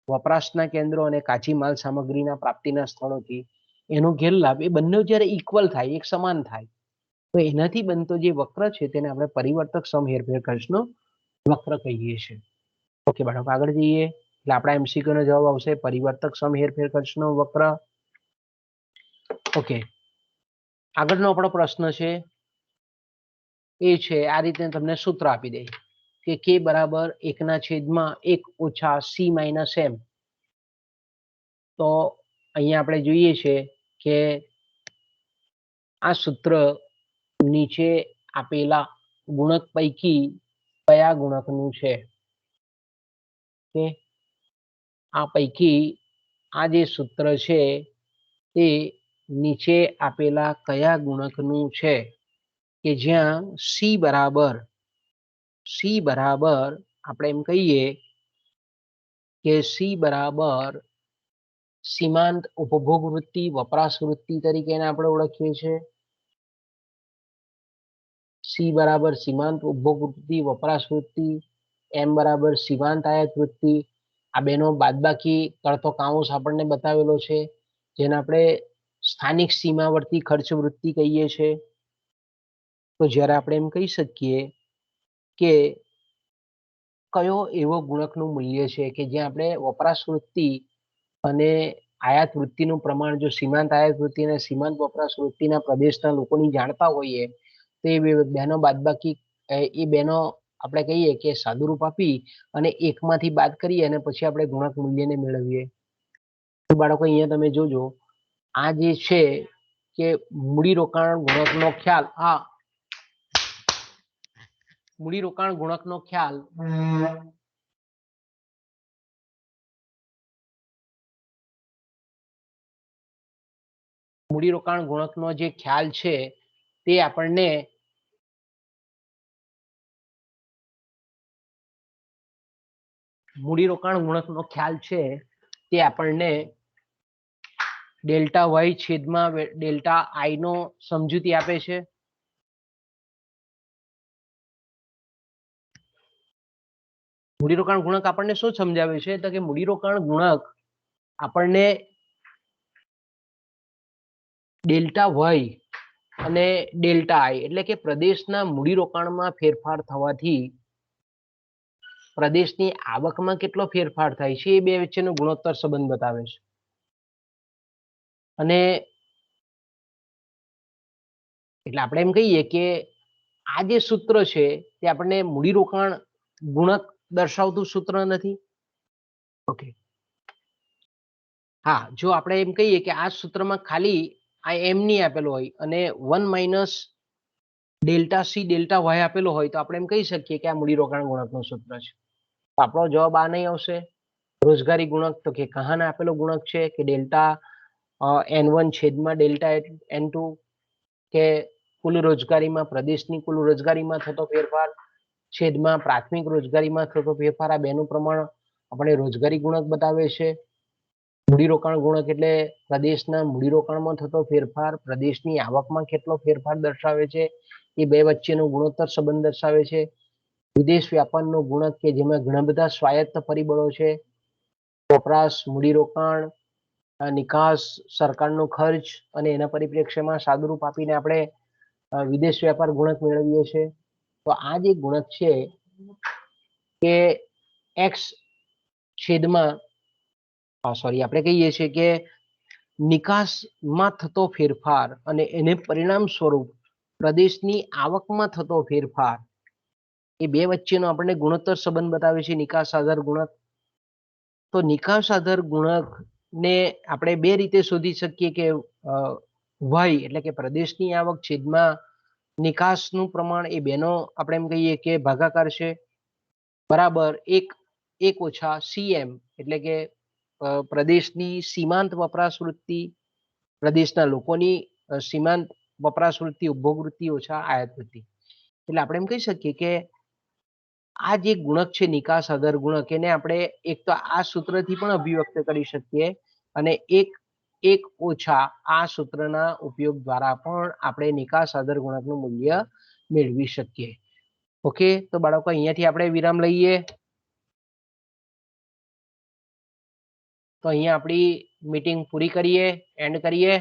વપરાશના કેન્દ્રો અને કાચી માલ સામગ્રીના પ્રાપ્તિના સ્થળોથી, એનો ગેરલાભ એ બંને જ્યારે ઇક્વલ થાય, એક સમાન થાય, તો એનાથી બનતો જે વક્ર છે તેને આપણે પરિવર્તક સમ હેરફેર ખર્ચનો વક્ર કહીએ છીએ. ઓકે બાળકો, આગળ જઈએ. એટલે આપણા એમસીક્યુ નો જવાબ આવશે પરિવર્તક સમ હેરફેર ખર્ચનો વક્ર. ઓકે, આગળનો આપણો પ્રશ્ન છે એ છે આ રીતે તમને સૂત્ર આપી દે કે k બરાબર 1/1 ઓછા c માઇનસ m. તો અહીંયા આપણે જોઈએ છે કે આ સૂત્ર નીચે આપેલા ગુણક પૈકી કયા ગુણકનું છે? કે આ પૈકી આ જે સૂત્ર છે તે નીચે આપેલા કયા ગુણકનું છે કે જ્યાં c બરાબર આપણે એમ કહીએ કે c બરાબર સીમાંત ઉપભોગ વૃત્તિ વપરાશ વૃત્તિ તરીકે એને આપણે ઓળખીએ છીએ. c બરાબર સીમાંત ઉપભોગ વૃત્તિ વપરાશ વૃત્તિ, m બરાબર સીમાંત આયાત વૃત્તિ. આ બેનો બાદબાકી કરતો કાઉન્સ આપણને બતાવેલો છે જેને આપણે સ્થાનિક સીમાવર્તી ખર્ચ વૃત્તિ કહીએ છીએ. તો જ્યારે આપણે એમ કહી શકીએ કે કયો એવો ગુણકનું મૂલ્ય છે કે જ્યાં આપણે વપરાશ વૃત્તિ અને આયાત વૃત્તિનું પ્રમાણ જો સીમાંત આયાત વૃત્તિ અને સીમાંત વપરાશ વૃત્તિના પ્રદેશના લોકોની જાણતા હોઈએ તો એ બેનો બાદબાકી એ બેનો આપણે કહીએ કે સાદુરૂપ આપી અને એકમાંથી બાદ કરીએ અને પછી આપણે ગુણક મૂલ્યને મેળવીએ. તો બાળકો અહીંયા તમે જોજો આ જે છે કે મૂડીરોકાણ ગુણકનો ખ્યાલ, મૂડીરોકાણ ગુણકનો ખ્યાલ મૂડીરોકાણ ગુણકનો જે ખ્યાલ છે તે આપણને મૂડીરોકાણ ગુણકનો ખ્યાલ છે તે આપણને ડેલ્ટા વાય છેદમાં ડેલ્ટા આઈ નો સમજૂતી આપે છે. મૂડીરોકાણ ગુણક આપણને શું સમજાવે છે તો કે મૂડીરોકાણ ગુણક આપણને ડેલ્ટા વાય અને ડેલ્ટા આઈ એટલે કે પ્રદેશના મૂડીરોકાણમાં ફેરફાર થવાથી પ્રદેશની આવકમાં કેટલો ફેરફાર થાય છે એ બે વચ્ચેનો ગુણોત્તર સંબંધ બતાવે છે. અને એટલે આપણે એમ કહીએ કે આ જે સૂત્ર છે તે આપણને મૂડીરોકાણ ગુણક દર્શાવતું સૂત્ર નથી. ઓકે, હા, જો આપણે એમ કહીએ કે આ સૂત્રમાં ખાલી આ એમ ની આપેલો હોય અને 1 minus delta C delta Y આપેલો હોય તો આપણે એમ કહી શકીએ કે આ મૂડીરોકાણ ગુણકનું સૂત્ર છે. તો આપણો જવાબ આ નહીં આવશે. રોજગારી ગુણક તો કે કહાના આપેલો ગુણક છે કે ડેલ્ટા n1 છેદમાં ડેલ્ટા n2 કે કુલ રોજગારીમાં પ્રદેશની કુલ રોજગારીમાં થતો ફેરફાર છેદમાં પ્રાથમિક રોજગારીમાં થતો ફેરફાર, આ બેનું પ્રમાણ આપણે રોજગારી ગુણક બતાવે છે. મૂડીરોકાણ ગુણક એટલે પ્રદેશના મૂડીરોકાણમાં થતો ફેરફાર પ્રદેશની આવકમાં કેટલો ફેરફાર દર્શાવે છે, એ બે વચ્ચેનો ગુણોત્તર સંબંધ દર્શાવે છે. વિદેશ વ્યાપારનો ગુણક કે જેમાં ઘણા બધા સ્વાયત્ત પરિબળો છે, વપરાશ, મૂડીરોકાણ, નિકાસ, સરકારનો ખર્ચ અને એના પરિપ્રેક્ષ્યમાં સાદુરૂપ આપીને આપણે વિદેશ વેપાર ગુણક મેળવીએ છીએ. તો આ જે ગુણક છે કે એક્સ છેદમાં આપણે કહીએ છીએ કે નિકાસમાં થતો ફેરફાર અને એને પરિણામ સ્વરૂપ પ્રદેશની આવકમાં થતો ફેરફાર, એ બે વચ્ચેનો આપણને ગુણોત્તર સંબંધ બતાવે છે નિકાસ આધાર ગુણક. તો નિકાસ આધાર ગુણક ને આપણે બે રીતે શોધી શકીએ કે વાય એટલે કે પ્રદેશની આવક છેદમાં નિકાસનું પ્રમાણ, એ બેનો આપણે એમ કહીએ કે ભાગાકાર છે, બરાબર 1 ઓછા CM એટલે કે પ્રદેશની સીમાંત વપરાશ વૃત્તિ, પ્રદેશના લોકોની સીમાંત વપરાશ વૃત્તિ, ઉપભોગ વૃત્તિ ઓછા આયાત વૃત્તિ. એટલે આપણે એમ કહી શકીએ કે આ જે ગુણક છે નિકાસ આધાર ગુણક, એને આપણે એક તો આ સૂત્રથી પણ અભિવ્યક્ત કરી શકીએ અને એક ઓછા આ સૂત્રના ઉપયોગ દ્વારા પણ આપણે નિકાસ આધાર ગુણકનું મૂલ્ય મેળવી શકીએ. ઓકે, તો બાળકો અહીંયાથી આપણે વિરામ લઈએ. તો અહીંયા આપણી મીટિંગ પૂરી કરીએ, એન્ડ કરીએ.